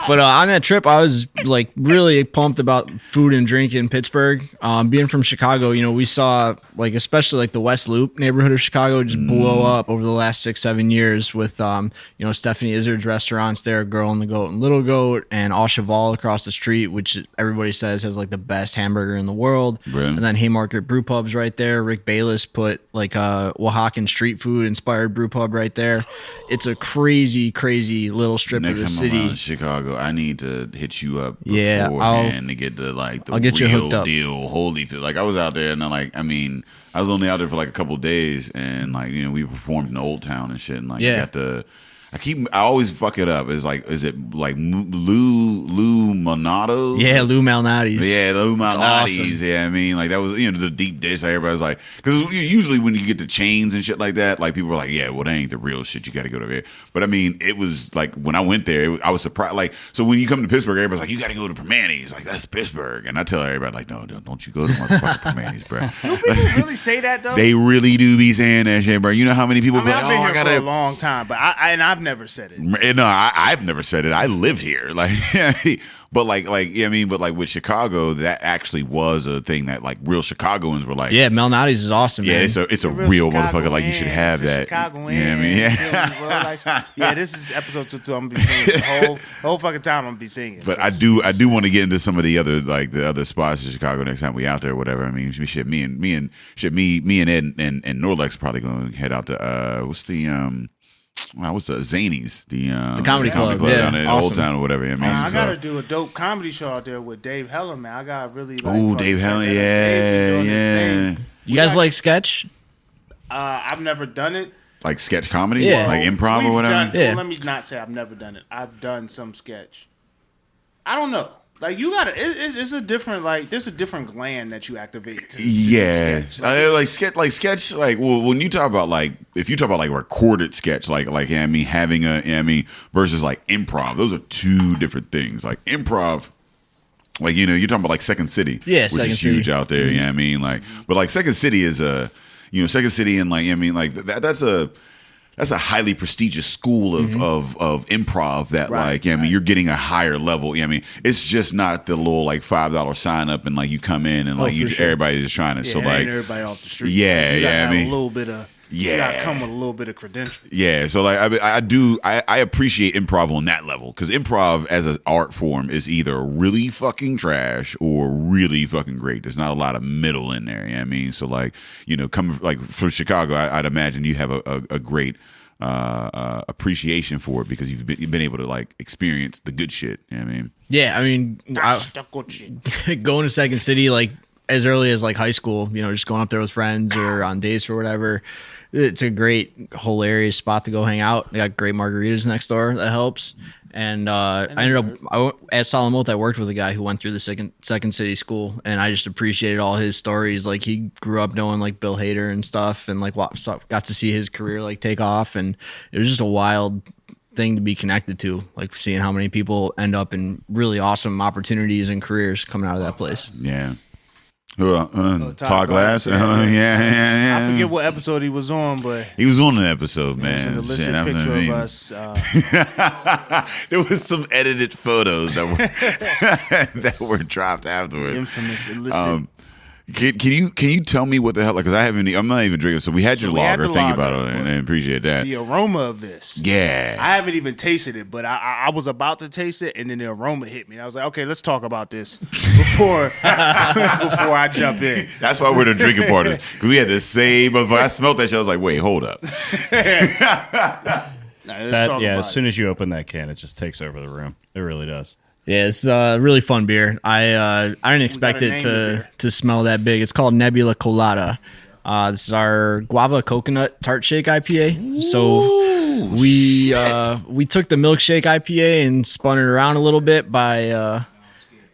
E: But on that trip, I was like really pumped about food and drink in Pittsburgh. Being from Chicago, we saw like especially like the West Loop neighborhood of Chicago just blow up over the last 6-7 years with Stephanie Izzard's restaurants there, Girl and the Goat and Little Goat, and Au Cheval across the street, which everybody says has like the best hamburger in the world.
D: Brilliant.
E: And then Haymarket Brew Pub's right there. Rick Bayless put like a Oaxacan street food inspired brew pub right there. It's a crazy little strip
D: Next
E: of the
D: time
E: city.
D: I'm out in Chicago, I need to hit you up
E: Yeah,
D: beforehand to get the
E: I'll get you
D: real
E: hooked up.
D: deal. Holy, like I was out there and I was only out there for like a couple of days and we performed in Old Town and shit and like
E: Yeah.
D: you got the. I always fuck it up. Is it like Lou Malnado's?
E: Yeah, Lou Malnati's.
D: Yeah, Lou Malnati's.
E: awesome.
D: Yeah, I mean, like that was the deep dish. Like, everybody's like, because usually when you get the chains and shit like that, like people are like, yeah, well, that ain't the real shit. You got to go to there. But I mean, it was like when I went there, I was surprised. Like, so when you come to Pittsburgh, everybody's like, you got to go to Permanis. Like, that's Pittsburgh. And I tell everybody, like, no, don't you go to motherfucking Permanis, bro.
C: Do people really say that though?
D: They really do be saying that shit, bro. You know how many people
C: I mean,
D: be like,
C: I've been
D: oh, I
C: here
D: gotta.
C: for a long time, but I've never said it.
D: No, I've never said it. I lived here, like, but but with Chicago, that actually was a thing that like real Chicagoans were like,
E: Yeah, Malnati's is awesome,
D: yeah,
E: man.
D: it's a real
C: Chicago
D: motherfucker. Like you should have that.
C: Chicago
D: You know what I mean?
C: Yeah. Yeah, this is episode 22. I'm gonna be singing the whole fucking time. I'm gonna be singing.
D: But
C: So
D: I do want to get into some of the other spots in Chicago next time we out there or whatever. I mean, shit, me and Ed and Norlex probably gonna head out to what's the Zanies, the
E: comedy club, yeah,
D: down there in
E: awesome.
D: Old Town or whatever. I mean,
C: I gotta do a dope comedy show out there with Dave Hellen, man. I gotta really like.
D: Ooh,
C: fucking
D: Dave
C: set
D: Hellen,
C: that up.
D: yeah,
C: Dave been doing this
D: yeah.
C: thing.
E: You guys like sketch?
C: I've never done it.
D: Like sketch comedy,
E: Yeah.
D: like improv
C: We've
D: or whatever.
C: Done,
E: Yeah.
C: Let me not say I've never done it. I've done some sketch. I don't know. Like you gotta, it's a different there's a different gland that you activate. To
D: Yeah,
C: do sketch.
D: sketch. Well, when you talk about if you talk about recorded sketch, having versus like improv, those are two different things. Like improv, you're talking about Second City,
E: Yeah,
D: which
E: Second
D: is
E: City.
D: huge out there. Yeah, but Second City is Second City and that's a highly prestigious school of improv that
C: Right,
D: you're getting a higher level. It's just not the little $5 sign up and you come in and
E: for sure.
D: everybody's trying to.
C: Yeah,
D: so
C: it ain't everybody off the street.
D: Yeah,
C: you gotta
D: yeah, I
C: have
D: mean-
C: a little bit of. You
D: Yeah.
C: gotta come with a little bit of credentials.
D: yeah, so I appreciate improv on that level because improv as an art form is either really fucking trash or really fucking great. There's not a lot of middle in there. You know what I mean? So coming from Chicago, I'd imagine you have a great appreciation for it because you've been able to experience the good shit. You know what I mean?
E: Yeah, I mean, going to Second City as early as high school, just going up there with friends or on dates or whatever. It's a great, hilarious spot to go hang out. They got great margaritas next door. That helps. And I ended up at Solemn Oath. I worked with a guy who went through the Second City School, and I just appreciated all his stories. He grew up knowing Bill Hader and stuff, and got to see his career take off, and it was just a wild thing to be connected to. Seeing how many people end up in really awesome opportunities and careers coming out of that place.
D: Yeah. Todd Glass.
C: Yeah.
D: Yeah.
C: I forget what episode he was on, but
D: He was on an episode,
C: it
D: man.
C: was an illicit
D: Shit, I
C: picture
D: mean,
C: of us.
D: there was some edited photos that were that were dropped afterwards.
C: Infamous illicit.
D: Can you tell me what the hell? Like, because I'm not even drinking. So we had your lager. Thank you about it, and appreciate that.
C: The aroma of this.
D: Yeah.
C: I haven't even tasted it, but I was about to taste it, and then the aroma hit me. I was like, okay, let's talk about this before I jump in.
D: That's why we're the drinking partners. Because we had the same. I smelled that shit. I was like, wait, hold up.
F: As soon as you open that can, it just takes over the room. It really does.
E: Yeah, it's a really fun beer. I didn't expect it to smell that big. It's called Nebula Colada. This is our guava coconut tart shake IPA. So we took the milkshake IPA and spun it around a little bit by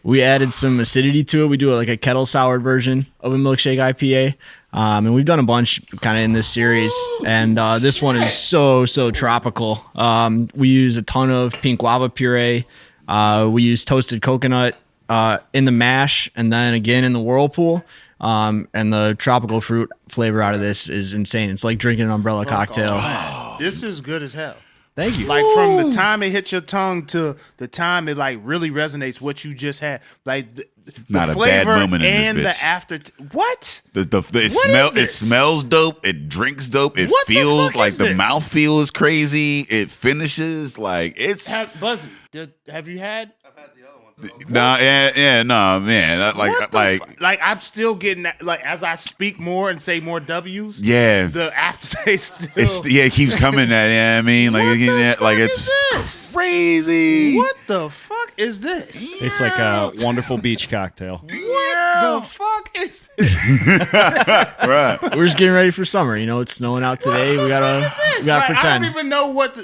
E: we added some acidity to it. We do like a kettle soured version of a milkshake IPA. And we've done a bunch kind of in this series, and this one is so tropical. We use a ton of pink guava puree. We use toasted coconut in the mash, and then again in the whirlpool. And the tropical fruit flavor out of this is insane. It's like drinking an umbrella cocktail.
C: This is good as hell.
E: Thank you.
C: Like from the time it hits your tongue to the time it like really resonates what you just had. Like the
D: Not a
C: flavor
D: bad moment in
C: and
D: this bitch.
C: the after. What?
D: It smells dope. It drinks dope. It
C: What the
D: feels
C: fuck
D: like
C: is
D: the
C: this?
D: mouthfeel is crazy. It finishes like it's.
C: Buzzy, have you had?
D: Nah, man.
C: Like I'm still getting that, like as I speak more and say more W's.
D: Yeah.
C: The aftertaste.
D: It keeps coming at. Yeah, I mean, like
C: What the
D: again,
C: fuck
D: like
C: is
D: it's
C: this?
D: crazy.
C: What the fuck is this?
F: Tastes like a wonderful beach cocktail.
C: What the fuck is this?
D: Right.
E: We're just getting ready for summer. You know, it's snowing out today. We gotta
C: Like,
E: pretend.
C: I don't even know what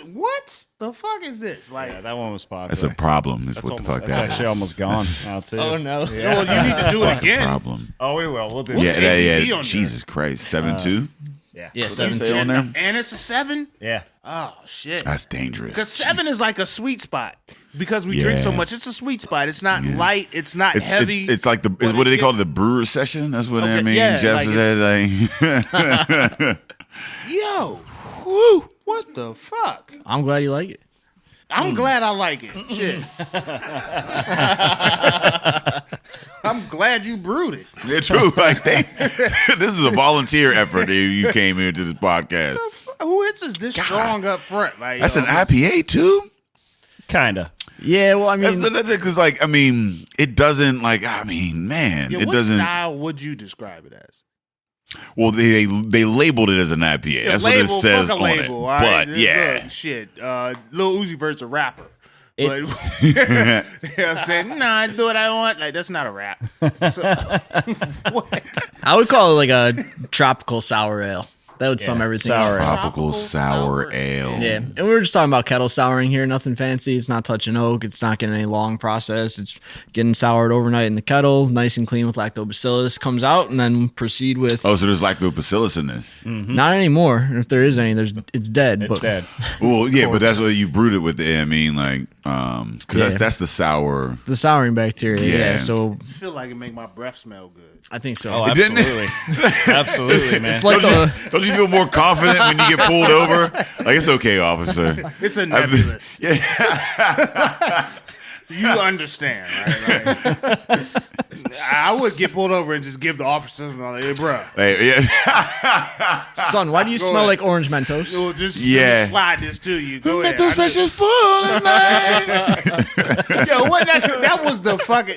C: the fuck is this? Like,
F: Yeah, that one was popular.
D: That's a problem. Is
F: That's
D: what the
F: almost-
D: fuck
F: that's
D: that
F: actually
D: is.
F: almost gone now too.
E: oh no!
C: well, you need to do it again.
D: Problem.
F: Oh, we will. We'll do
C: What's
F: it.
C: ABV
D: Yeah.
C: on
D: Jesus Christ. 7.2.
F: Yeah.
E: Yeah,
D: Say
E: 17.
D: on there.
C: And it's a 7.
F: Yeah.
C: Oh shit.
D: That's dangerous.
C: Because 7 is like a sweet spot because we drink so much. It's a sweet spot. It's not light. It's not heavy.
D: It's like what do they call it? The brewer session. That's what I
C: Okay,
D: mean.
C: yeah,
D: Jeff
C: like
D: said. Like,
C: Yo, whew, what the fuck?
E: I'm glad you like it.
C: I'm glad I like it. Shit. I'm glad you brewed it.
D: it's true. Like this is a volunteer effort. You came here to this podcast.
C: Who hits us this strong up front? Like,
D: That's an IPA too.
F: Kinda.
E: Yeah, well, I mean,
D: Because like I mean, it doesn't like I mean, man,
C: Yo,
D: it
C: what
D: doesn't.
C: style would you describe it as?
D: Well, they labeled it as an IPA. That's what it says
C: fuck a
D: on
C: label,
D: it.
C: all right?
D: But yeah,
C: Look, shit. Lil Uzi Vert's a rapper.
E: It-
C: But you know what I'm saying? Nah, I do what I want. Like, that's not a rap. So, what?
E: I would call it like a tropical sour ale. That would sum everything
F: sour
E: up.
F: ale.
D: tropical sour ale.
E: Yeah, and we were just talking about kettle souring here. Nothing fancy. It's not touching oak. It's not getting any long process. It's getting soured overnight in the kettle, nice and clean with lactobacillus. Comes out and then proceed with.
D: Oh, so there's lactobacillus in this.
E: Not anymore. If there is any, it's dead.
F: It's
E: but
F: dead.
D: Well, yeah, but that's what you brewed it with. I mean, like, because
E: Yeah.
D: that's the sour.
E: The souring bacteria.
D: Yeah.
E: Yeah. So
C: I feel like it make my breath smell good.
E: I think so.
F: Oh,
D: didn't it?
F: absolutely. Absolutely, man.
E: it's like
D: Don't you feel more confident when you get pulled over? Like, it's okay, officer.
C: It's a nebulous.
D: Yeah.
C: You understand, right? Like, I would get pulled over and just give the officers, like, hey, bro,
D: Hey, yeah.
E: Son, why do you
C: Go
E: smell
C: ahead.
E: like orange Mentos?
C: we'll just
D: Yeah.
C: let me slide this to you. Go ahead.
D: Mentos Fresh is full tonight.
C: Yo, what that was the fucking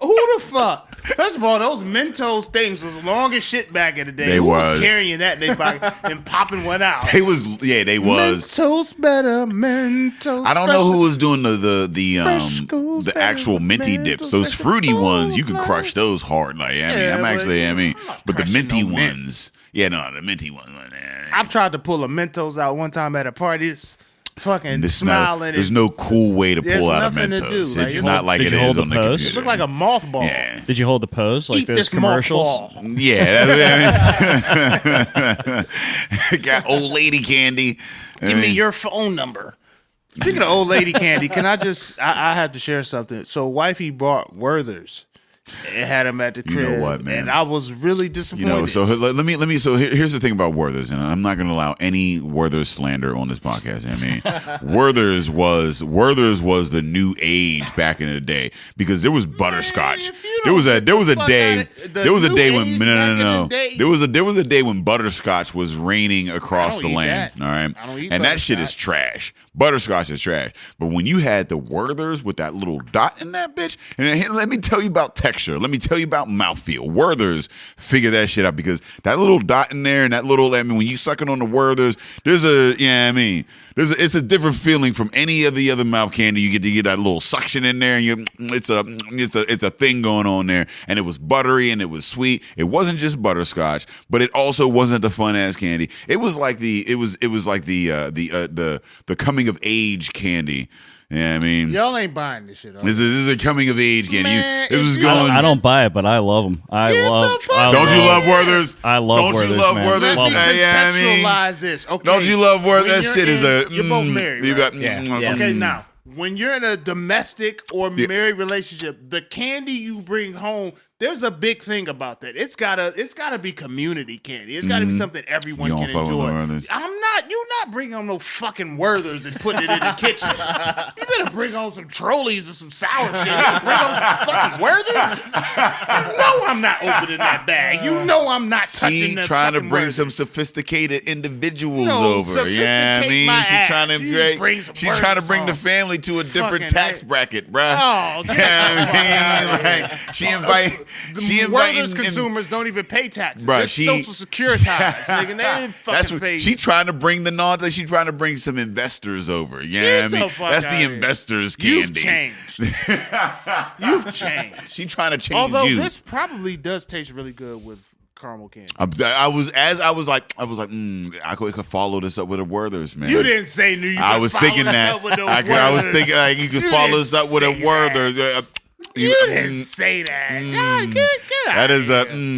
C: who the fuck? First of all, those Mentos things was long as shit back in the day.
D: They
C: Who was
D: was.
C: carrying that in their pocket and popping one out?
D: They was.
C: Mentos better, Mentos.
D: I don't know
C: fresher.
D: who was doing
C: Fresh goes
D: the
C: better,
D: actual minty
C: Mentos
D: dips. Those
C: fresher
D: fruity ones, you can
C: full
D: crush those hard. Like,
C: Yeah,
D: I'm
C: but
D: actually,
C: I'm not
D: but the
C: crushing
D: minty
C: no mints.
D: ones, yeah, no, the minty ones. Man.
C: I've tried to pull a Mentos out one time at a party. It's fucking
D: There's no,
C: smiling.
D: there's no cool way to
C: There's
D: pull out a
C: nothing to
D: Mentos.
C: do. Like,
D: It's
C: it's
D: not like
F: Did
D: it
F: you hold
D: is
F: the
D: on the
F: post?
C: It
D: computer.
C: look like a mothball.
D: Yeah.
F: Did you hold the pose like
C: Eat
F: those
C: this
F: commercials?
C: mothball.
D: Yeah. Got old lady candy.
C: Give me your phone number. Speaking of old lady candy, can I just? I have to share something. So, wifey bought Werther's It had them at the crib.
D: You know what, man?
C: And I was really disappointed.
D: You know, so let me. So here's the thing about Werther's, and I'm not going to allow any Werther's slander on this podcast. I mean, Werther's was the new age back in the day because there was butterscotch. There was a day when there was a day when butterscotch was reigning across the land.
C: That.
D: All right,
C: I don't eat
D: and that shit is
C: butterscotch.
D: trash. Butterscotch is trash. But when you had the Werther's with that little dot in that bitch, and let me tell you about texture. Let me tell you about mouthfeel. Werther's figure that shit out because that little dot in there and that little, I mean, when you sucking on the Werther's, it's a different feeling from any of the other mouth candy. You get that little suction in there, and it's a thing going on there. And it was buttery and it was sweet. It wasn't just butterscotch, but it also wasn't the fun ass candy. It was like the coming of age candy. Yeah, I mean,
C: y'all ain't buying this shit.
D: This is a coming of age candy.
C: Man,
D: It was
C: if
D: going.
F: I don't buy it, but I love them.
D: Don't you love Werther's?
F: I love
D: Don't
F: Werther's,
D: you love
F: man.
D: Werther's?
F: Love
C: Let's
F: them.
C: contextualize this. Okay.
D: Don't you love Werther's?
C: When
D: That shit is a.
C: you're both married, right?
E: Yeah.
C: Okay, now when you're in a domestic or married relationship, the candy you bring home, there's a big thing about that. It's gotta be community candy. It's gotta be something everyone
D: You
C: can
D: don't fuck with
C: enjoy.
D: Werther's?
C: You're not bringing home no fucking Werther's and putting it in the kitchen. You better bring home some Trolleys and some sour shit. You bring home some fucking Werther's. You know I'm not opening that bag. You know I'm not touching
D: She
C: that
D: trying to
C: fucking
D: bring
C: Werther's.
D: some sophisticated individuals
C: No,
D: over. Yeah, I
C: sophisticate
D: mean,
C: my
D: she
C: ass.
D: trying to
C: You bring some
D: she trying to
C: Werther's
D: bring the
C: home.
D: family to a different
C: Fucking
D: tax
C: A.
D: bracket, bruh.
C: Oh, get
D: she inviting
C: Werther's consumers don't even pay taxes.
D: Bruh,
C: They're social securitized, nigga. They didn't fucking pay.
D: She trying to bring the nod. She trying to bring some investors over. Yeah,
C: Get
D: I mean,
C: the fuck
D: that's
C: outta
D: the
C: here.
D: investors candy.
C: You've changed. You've changed.
D: She trying to change
C: Although
D: you.
C: this probably does taste really good with caramel candy.
D: I was like, I could follow this up with a Werther's, man.
C: You didn't say New York.
D: I was thinking that. I was thinking like you could follow this up with a Werther's.
C: You didn't say that. Nah, get out.
D: That is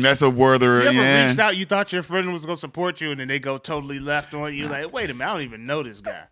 D: that's a Werther.
C: You ever
D: Yeah.
C: reached out? You thought your friend was gonna support you, and then they go totally left on you. Like, wait a minute, I don't even know this guy.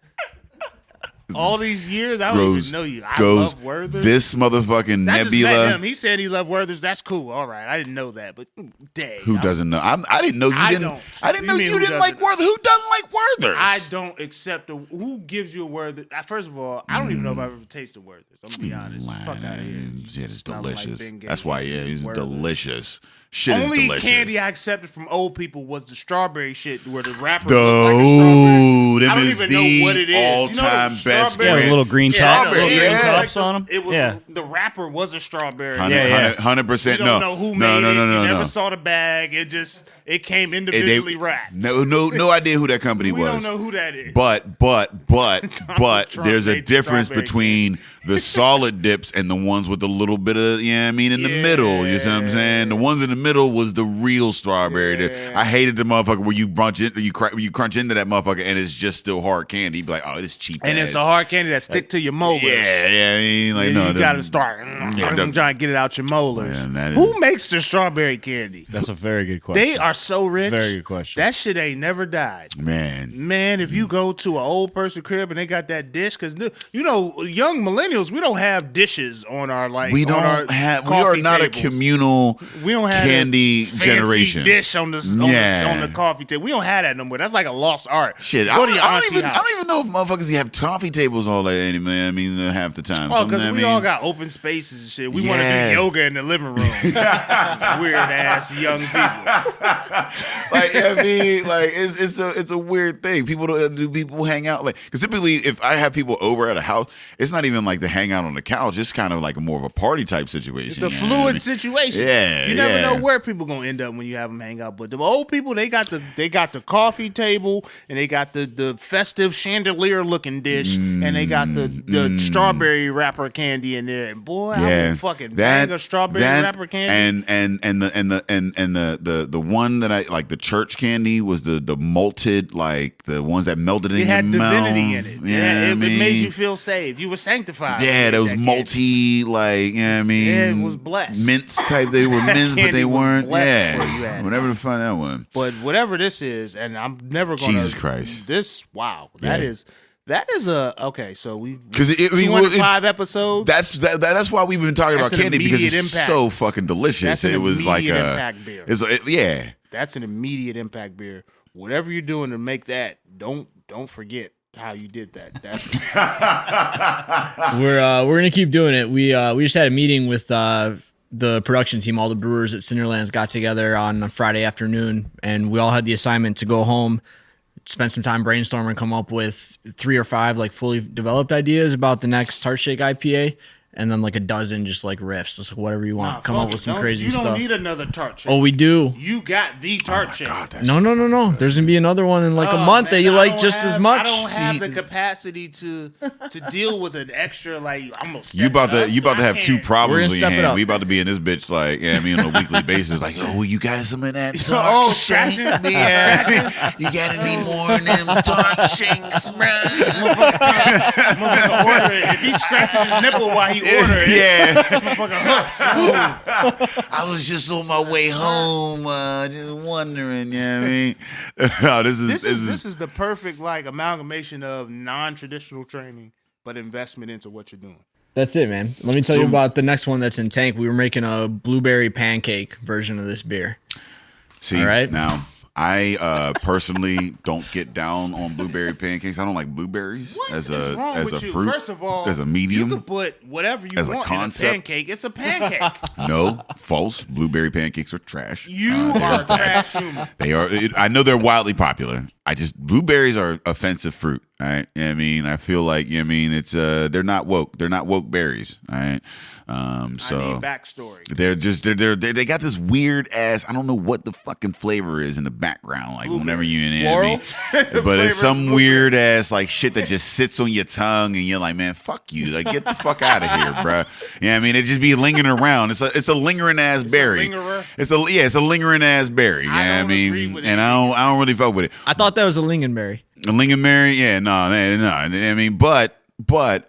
C: All these years, I don't even know you. I love Werther's.
D: This motherfucking
C: I just met
D: Nebula.
C: him. He said he loved Werther's. That's cool. All right, I didn't know that, but dang,
D: Who doesn't know? I didn't know you
C: I
D: didn't.
C: don't.
D: I didn't
C: You
D: know
C: mean
D: you
C: who
D: didn't like
C: doesn't?
D: Werther. Who doesn't like Werther's?
C: I don't accept who gives you a Werther. First of all, I don't even know if I've ever tasted Werther's. I'm gonna be honest. Fuck out of here.
D: Shit is
C: Smelling like
D: delicious.
C: Ben Gay.
D: That's why, it's
C: Werther's.
D: delicious. Shit
C: Only
D: is delicious.
C: candy I accepted from old people was the strawberry shit, where the wrapper looked like a strawberry.
D: Dude, them
C: I don't
D: is
C: even
D: the
C: know what it is.
D: all-time
C: the
D: best.
C: strawberry-
F: Yeah, with little green top,
C: I know.
F: little
D: Yeah.
F: green
D: Yeah.
F: tops on them.
C: It was
F: Yeah.
C: the wrapper was a strawberry.
D: 100%.
C: You
D: No,
C: don't know who made
D: no,
C: it.
D: no, no,
C: You
D: no.
C: never saw the bag. It came individually wrapped.
D: No idea who that company
C: We
D: was.
C: don't know who that is.
D: But
C: Trump
D: there's a
C: made the
D: difference
C: strawberry
D: between the solid dips and the ones with a little bit of, in the middle. You see what I'm saying? The ones in the middle was the real strawberry. I hated the motherfucker where you crunch into that motherfucker and it's just still hard candy. You be like, oh, it's cheap.
C: And it's the hard candy that stick to your molars.
D: Yeah. I mean, like,
C: And
D: no,
C: you got to start I'm trying to get it out your molars.
D: Man, that
C: Who
D: is-
C: makes the strawberry candy?
F: That's a very good question.
C: They are so rich.
F: Very good question.
C: That shit ain't never died. Man, if you go to an old person crib and they got that dish, because young millennials, we don't have dishes on our
D: we don't
C: on our
D: have. We
C: coffee
D: are not
C: tables.
D: a communal.
C: We don't have
D: candy
C: that fancy
D: generation.
C: dish on the coffee table. We don't have that no more. That's like a lost art.
D: Shit,
C: Go to your
D: I
C: auntie
D: don't
C: house.
D: even know if motherfuckers have coffee tables all that anymore. I mean, half the time.
C: Oh, because we all
D: got.
C: got open spaces and shit. We want to
D: Yeah.
C: do yoga in the living room. Weird ass young people.
D: It's a weird thing. People hang out because typically if I have people over at a house, it's not even like to hang out on the couch. It's kind of like more of a party type situation.
C: It's a
D: you know what I
C: fluid
D: mean?
C: situation.
D: Yeah,
C: you never
D: yeah.
C: know where people gonna end up when you have them hang out. But the old people, they got the coffee table and they got the festive chandelier looking dish and they got the strawberry wrapper candy in there. And boy, I will fucking bang a strawberry wrapper candy.
D: And the one that I like, the church candy was the malted, like the ones that melted in
C: It
D: your
C: had
D: mouth.
C: divinity in it.
D: Yeah,
C: It made you feel saved. You were sanctified.
D: Yeah, those
C: that
D: malty, like, I mean,
C: Yeah, it was blessed.
D: mints type. They were mints, but
C: Candy
D: they
C: was
D: weren't.
C: blessed before you
D: Yeah,
C: had it.
D: whatever to find that one.
C: But whatever this is, and I'm never gonna.
D: Jesus Christ.
C: That is That is okay. So we
D: 'Cause it-
C: 205 episodes.
D: That's why we've been talking
C: That's
D: about
C: an
D: candy because
C: immediate
D: it's
C: impact.
D: so fucking delicious.
C: That's an
D: It was like
C: immediate impact beer.
D: yeah.
C: That's an immediate impact beer. Whatever you're doing to make that, don't forget how you did that. That's
E: We're gonna keep doing it. We just had a meeting with the production team. All the brewers at Cinderlands got together on a Friday afternoon, and we all had the assignment to go home, spend some time brainstorming, come up with 3 or 5 like fully developed ideas about the next Tart Shake IPA, and then like a dozen just like riffs, just like whatever you want. Come up with some crazy
C: you
E: stuff.
C: don't need another Tart Shake.
E: Oh, we do.
C: You got the Tart Shake.
E: No. There's gonna be another one in like a month that you like just as much.
C: I don't have the capacity to deal with an extra like I'm gonna step
D: You about
C: it up.
D: to have
C: I
D: 2
C: can't.
D: problems
E: We're
D: on
E: gonna
D: your
E: step it
D: hand.
E: up.
D: We about to be in this bitch like, yeah, I mean, on a weekly basis, like, oh, you got some of that Tart
C: Oh,
D: Shake,
C: scratching.
D: man. You gotta need more of them Tart Shakes, bro.
C: Motherfucker order it. If he scratches his nipple while he orders,
D: Yeah.
C: motherfucker hooks.
D: I was just on my way home, just wondering, you know what I mean? No, this
C: This is the perfect like amalgamation of non-traditional training but investment into what you're doing.
E: That's it, man. Let me tell you about the next one that's in tank. We were making a blueberry pancake version of this beer.
D: See,
E: All right.
D: Now, I personally don't get down on blueberry pancakes. I don't like blueberries as
C: What is
D: a
C: wrong
D: as
C: with
D: a
C: you?
D: fruit,
C: First of all,
D: as a medium.
C: you can put whatever you
D: as a
C: want
D: concept.
C: in a pancake. It's a pancake.
D: No, false. Blueberry pancakes are trash.
C: You are trash human.
D: They are. I know they're wildly popular. Blueberries are offensive fruit. All right. I mean, I feel like, I mean, it's they're not woke. They're not woke berries. All right. So
C: I need backstory.
D: they got this weird ass. I don't know what the fucking flavor is in the background. Like whenever you in it,
E: Floral?
D: but it's some weird ass like shit that just sits on your tongue, and you're like, man, fuck you. Like, get the fuck out of here, bro. Yeah, I mean, it just be lingering around. It's a lingering ass berry.
C: lingerer?
D: It's a lingering ass berry. Yeah, I
C: don't
D: mean,
C: agree with it.
D: and I don't really fuck with it.
E: I thought that was a lingonberry.
D: A lingonberry, yeah, no. I mean, but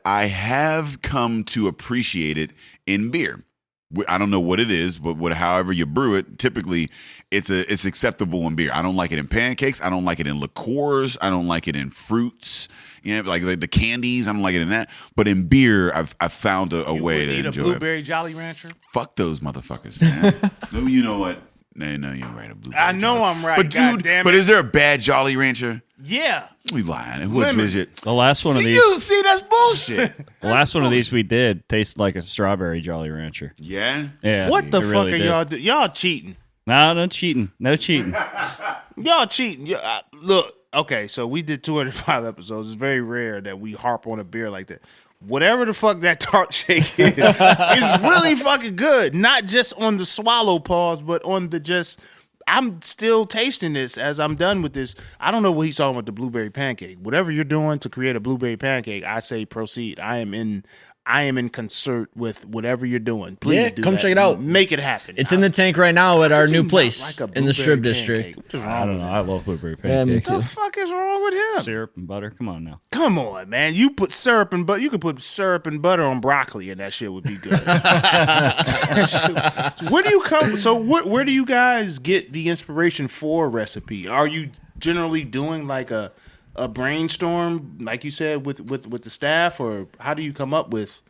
D: I have come to appreciate it in beer. I don't know what it is, but however you brew it, typically it's acceptable in beer. I don't like it in pancakes. I don't like it in liqueurs. I don't like it in fruits. You know, like the candies. I don't like it in that. But in beer, I've found a way to
C: Need a
D: enjoy
C: blueberry Jolly Rancher?
D: Fuck those motherfuckers, man. No, you know what? No, you're right. A blueberry
C: I know
D: Jolly.
C: I'm right.
D: But
C: God
D: dude,
C: damn it.
D: but is there a bad Jolly Rancher?
C: Yeah.
D: We lying. What is it?
F: The last one of these,
D: See, that's bullshit.
F: the last one of these we did tasted like a strawberry Jolly Rancher.
D: Yeah.
F: Yeah.
C: What the
F: it
C: fuck
F: really
C: are
F: did.
C: y'all doing? Y'all cheating.
F: No cheating. No cheating.
C: Y'all cheating. Look, okay, so we did 205 episodes. It's very rare that we harp on a beer like that. Whatever the fuck that Tart Shake is, it's really fucking good. Not just on the swallow pause, but on the just, I'm still tasting this as I'm done with this. I don't know what he's talking about, the blueberry pancake. Whatever you're doing to create a blueberry pancake, I say proceed. I am in concert with whatever you're doing. Please
E: Yeah,
C: do
E: come
C: that.
E: check it out.
C: Make it happen.
E: It's in the tank right now at our new place
C: Like a
E: in the Strip
C: blueberry
E: District.
C: pancake. What is
F: I
C: wrong
F: don't
C: with
F: know.
C: that?
F: I love blueberry
E: Yeah, me
F: pancakes.
E: too.
C: What the fuck is wrong with him?
F: Syrup and butter. Come on now.
C: Come on, man. You put syrup and butter. You could put syrup and butter on broccoli, and that shit would be good. So where do you come? So where do you guys get the inspiration for a recipe? Are you generally doing like a brainstorm, like you said, with the staff, or how do you come up with?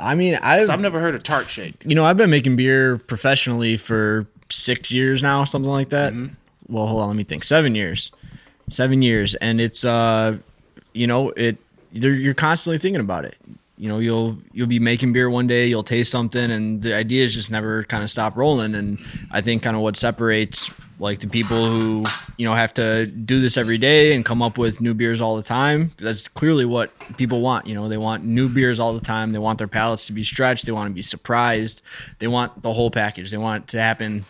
E: I mean,
C: 'Cause I've never heard of Tart Shake.
E: I've been making beer professionally for 6 years now, something like that.
C: Mm-hmm.
E: Well, hold on, let me think. 7 years, and it's you're constantly thinking about it. You'll be making beer one day, you'll taste something, and the ideas just never kind of stop rolling. And I think kind of what separates like the people who have to do this every day and come up with new beers all the time, that's clearly what people want. They want new beers all the time. They want their palates to be stretched. They want to be surprised. They want the whole package. They want it to happen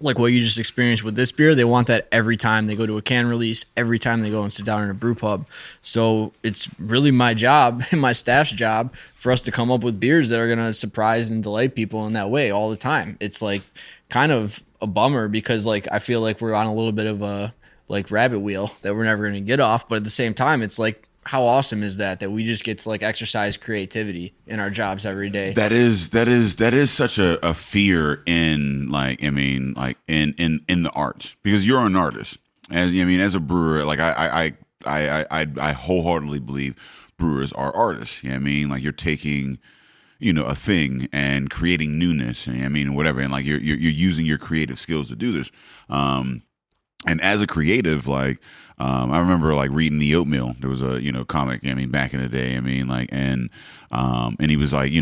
E: like what you just experienced with this beer. They want that every time they go to a can release, every time they go and sit down in a brew pub. So it's really my job and my staff's job for us to come up with beers that are going to surprise and delight people in that way all the time. It's like kind of a bummer because like I feel like we're on a little bit of a like rabbit wheel that we're never going to get off, but at the same time it's like, how awesome is that we just get to like exercise creativity in our jobs every day.
D: That is such a fear in like in the arts, because you're an artist. As a brewer, like I wholeheartedly believe brewers are artists. You know what I mean? Like you're taking, a thing and creating newness. And I mean, whatever. And like you're using your creative skills to do this. And as a creative, like, I remember like reading The Oatmeal. There was a, comic, back in the day. And he was like,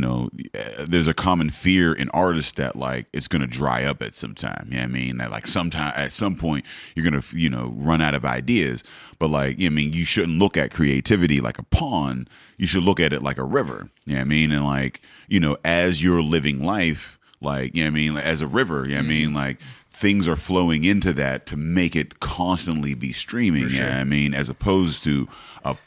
D: there's a common fear in artists that like it's going to dry up at some time. You know what I mean? That like at some point you're going to, run out of ideas. But like, you shouldn't look at creativity like a pond. You should look at it like a river. You know what I mean? And like, as you're living life, like, as a river, like, things are flowing into that to make it constantly be streaming. Sure. As opposed to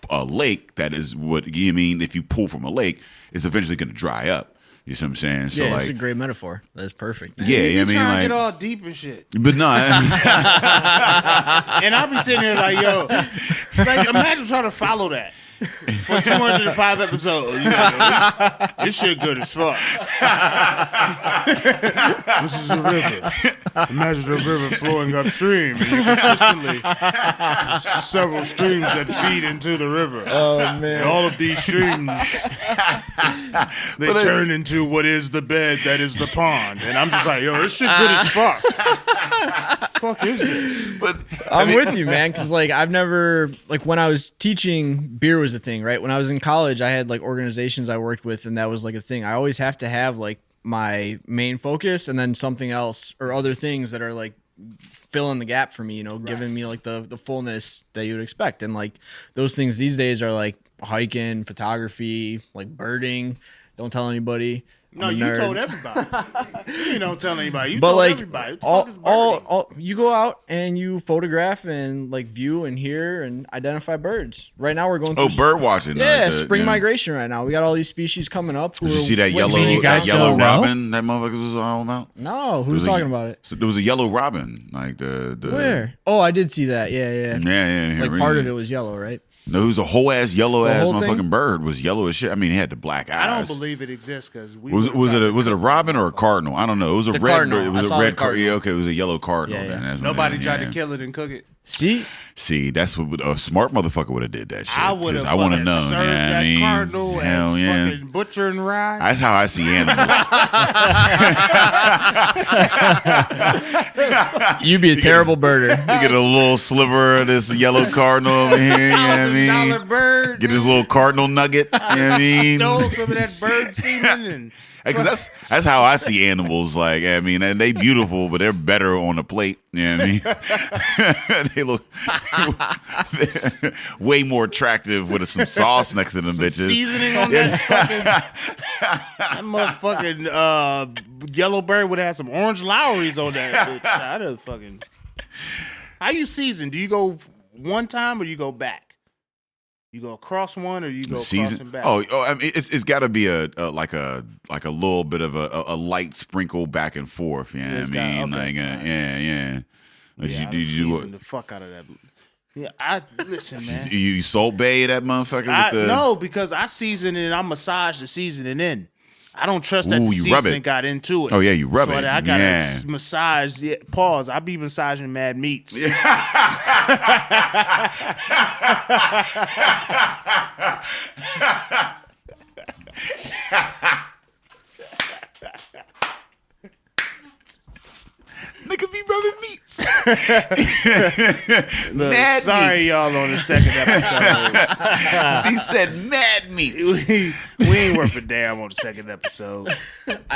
D: a lake that is what if you pull from a lake, it's eventually going to dry up. You see what I'm saying? So
E: yeah, it's a great metaphor. That's perfect. Man.
C: Yeah, trying to get all deep and shit.
D: But no,
C: and I'll be sitting there like, yo, like imagine trying to follow that. For 205 episodes, this shit good as fuck. This is a river. Imagine a river flowing upstream, and you consistently several streams that feed into the river.
E: Oh man!
C: And all of these streams, they turn into what is the bed that is the pond. And I'm just like, yo, this shit good as fuck. Fuck is this?
E: But I'm with you, man. Because like I've never when I was teaching, beer was a thing, right? When I was in college, I had like organizations I worked with, and that was like a thing. I always have to have like my main focus and then something else or other things that are like filling the gap for me, giving me like the fullness that you would expect. And like those things these days are like hiking, photography, like birding. Don't tell anybody.
C: No, you told everybody. You don't tell anybody. You
E: but
C: told
E: like,
C: everybody. What the fuck is birding?
E: all you go out and you photograph and like view and hear and identify birds. Right now we're going through
D: bird watching.
E: Yeah, spring migration right now. We got all these species coming up.
D: Did you see that yellow robin that motherfucker was all about?
E: No, who's talking about it?
D: So there was a yellow robin, like the
E: where? Oh, I did see that. Yeah. Like part of it was yellow, right?
D: No, it was a whole ass yellow ass motherfucking bird. Was yellow as shit. I mean, he had the black eyes.
C: I don't believe it exists because
D: was it a robin or a cardinal? I don't know. It was a red
E: cardinal.
D: It was a red cardinal. Yeah, okay, it was a yellow cardinal.
E: Yeah.
D: Then.
C: Nobody tried to kill it and cook it.
D: See, that's what a smart motherfucker would have did that shit.
C: I would have.
D: I want to know.
C: Served that cardinal and fucking butcher and rye.
D: That's how I see animals.
E: You'd be a terrible birder.
D: You get a little sliver of this yellow cardinal over here. You know what I mean?
C: $1,000 bird.
D: Get this little cardinal nugget. You know what I mean?
C: Stole some of that bird semen and.
D: Because that's how I see animals. Like, and they beautiful, but they're better on a plate. You know what I mean? They look way more attractive with some sauce next to them bitches.
C: Seasoning on that motherfucking yellow bird would have some orange Lowry's on that bitch. I'd have fucking. How you season? Do you go one time or you go back? You go across one, or you go across and back?
D: Oh, I mean, it's got to be a little bit of a light sprinkle back and forth. You know what I mean? Yeah. Like
C: yeah, you season the fuck out of that. Yeah, listen, man.
D: You Salt Bay that motherfucker?
C: No, because I season it and I massage the seasoning in. I don't trust that the seasoning got into it.
D: Oh, yeah, you rub it.
C: I got to massage. Yeah, pause. I be massaging Mad Meats.
D: Nigga be rubbing meats.
C: Sorry, y'all, on the second episode.
D: He said mad meats.
C: We ain't worth a damn on the second episode.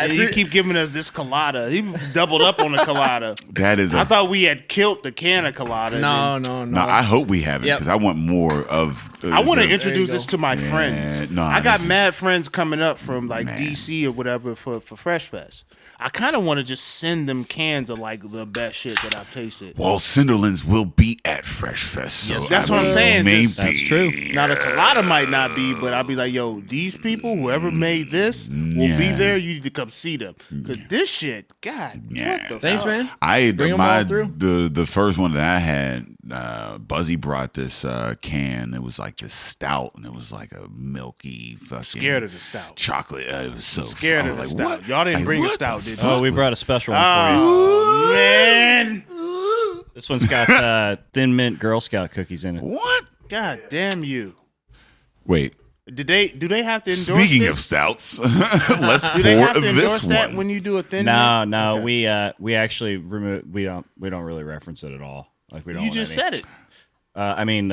C: You keep giving us this colada. He doubled up on the colada. I thought we had killed the can of colada.
E: No.
D: I hope we haven't, because I want more of.
C: I want to introduce this to my friends. I got mad friends coming up from like DC or whatever for Fresh Fest. I kind of want to just send them cans of like the best shit that I've tasted.
D: Well, Cinderlands will be at Fresh Fest, so
C: that's what I'm saying.
E: That's true.
C: Now the colada might not be, but I'll be like, yo, these people, whoever made this, will be there. You need to come see them. Cause this shit, God, what the
E: thanks, man.
D: Bring them all through. The first one that I had, Buzzy brought this can. It was like this stout, and it was like a milky fucking.
C: Scared of the stout.
D: Chocolate. It was so
C: scared of the stout.
D: What?
C: Y'all didn't bring a stout, did you?
F: Oh, we brought a special one for you.
C: Man.
F: This one's got Thin Mint Girl Scout cookies in it.
D: What?
C: God damn you.
D: Wait.
C: Do they have to endorse
D: Speaking
C: this?
D: of stouts, let's
C: Do they have
D: pour
C: to endorse
D: this
C: that
D: one.
C: when you do a thin mint?
F: No,
C: Okay.
F: we actually remove. We don't really reference it at all. Like we don't.
C: You
F: want
C: just
F: any-
C: said it.
F: I mean,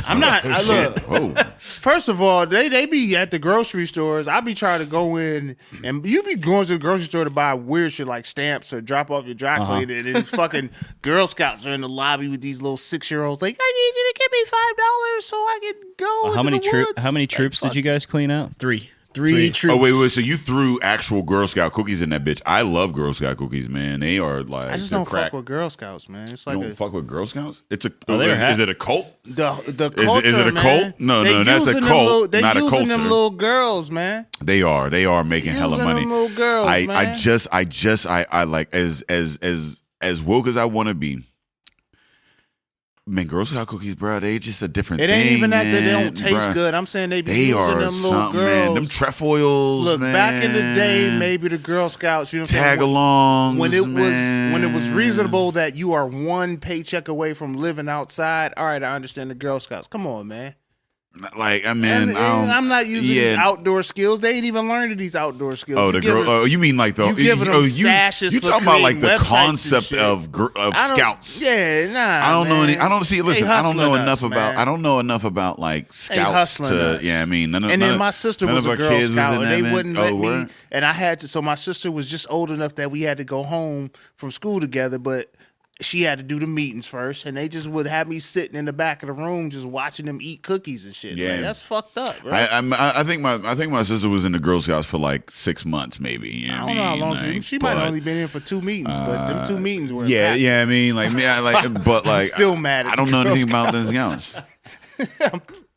C: I'm not. Look.
D: Oh,
C: First of all, they be at the grocery stores. I be trying to go in, and you be going to the grocery store to buy weird shit like stamps or drop off your dry cleaner, and these fucking Girl Scouts are in the lobby with these little 6-year-olds. Like, I need you to give me $5 so I can go.
F: how many
C: into the woods.
F: How many troops did you guys clean out?
E: Three troops.
D: oh wait. So you threw actual Girl Scout cookies in that bitch? I love Girl Scout cookies, man. They are like
C: I just
D: the
C: don't
D: crack.
C: fuck with Girl Scouts, man. It's like
D: You don't fuck with Girl Scouts? It's a.
F: Oh, they're
D: is it a cult?
C: the culture,
D: is it a
C: man.
D: cult? No,
C: They
D: that's a
C: using them
D: cult,
C: little- They
D: not a
C: using them
D: culture.
C: little girls, man.
D: They are making hella
C: Using
D: money.
C: them little girls,
D: I
C: man.
D: I like as woke as I want to be. Man, Girl Scout cookies, bro, they just a different
C: It
D: thing.
C: ain't even that they
D: man,
C: don't taste
D: bruh.
C: good. I'm saying they be
D: They
C: using
D: are
C: them little
D: something,
C: girls.
D: man. Them trefoils,
C: Look,
D: man.
C: back in the day, maybe the Girl Scouts, you know what I'm saying?
D: Tag-alongs,
C: when it
D: man.
C: was reasonable that you are one paycheck away from living outside. All right, I understand the Girl Scouts. Come on, man.
D: Like, I mean,
C: And I'm not using these
D: yeah.
C: outdoor skills. They ain't even learning these outdoor skills.
D: Oh,
C: You
D: the
C: give
D: girl.
C: it-
D: Oh, you mean like the?
C: you giving them
D: you
C: sashes
D: You
C: for
D: talking about like
C: creating
D: the
C: websites and
D: concept
C: shit.
D: of
C: I don't-
D: scouts?
C: Yeah, nah.
D: I don't know
C: man.
D: any. I don't see. Listen,
C: They
D: I don't know
C: hustling
D: enough
C: us,
D: about.
C: man.
D: I don't know enough about like scouts
C: hustling
D: to.
C: us.
D: Yeah, I mean, none of.
C: And
D: none
C: then
D: of-
C: my sister
D: none
C: was
D: of
C: a
D: our
C: Girl
D: kids was
C: Scout,
D: in
C: and
D: that,
C: they
D: man.
C: wouldn't
D: Oh,
C: let me.
D: word?
C: And I had to. So my sister was just old enough that we had to go home from school together, but she had to do the meetings first, and they just would have me sitting in the back of the room just watching them eat cookies and shit.
D: Yeah.
C: Like, that's fucked up, bro.
D: I think my sister was in the Girl Scouts for like 6 months, maybe. You know
C: I
D: what
C: don't know how
D: mean?
C: long
D: Like,
C: she might have
D: but-
C: only been in for 2 meetings, but them 2 meetings were
D: Yeah,
C: impactful.
D: yeah. I mean, like, me, I like, but like,
C: still mad at
D: I don't
C: the
D: know
C: Girl
D: anything about anything else.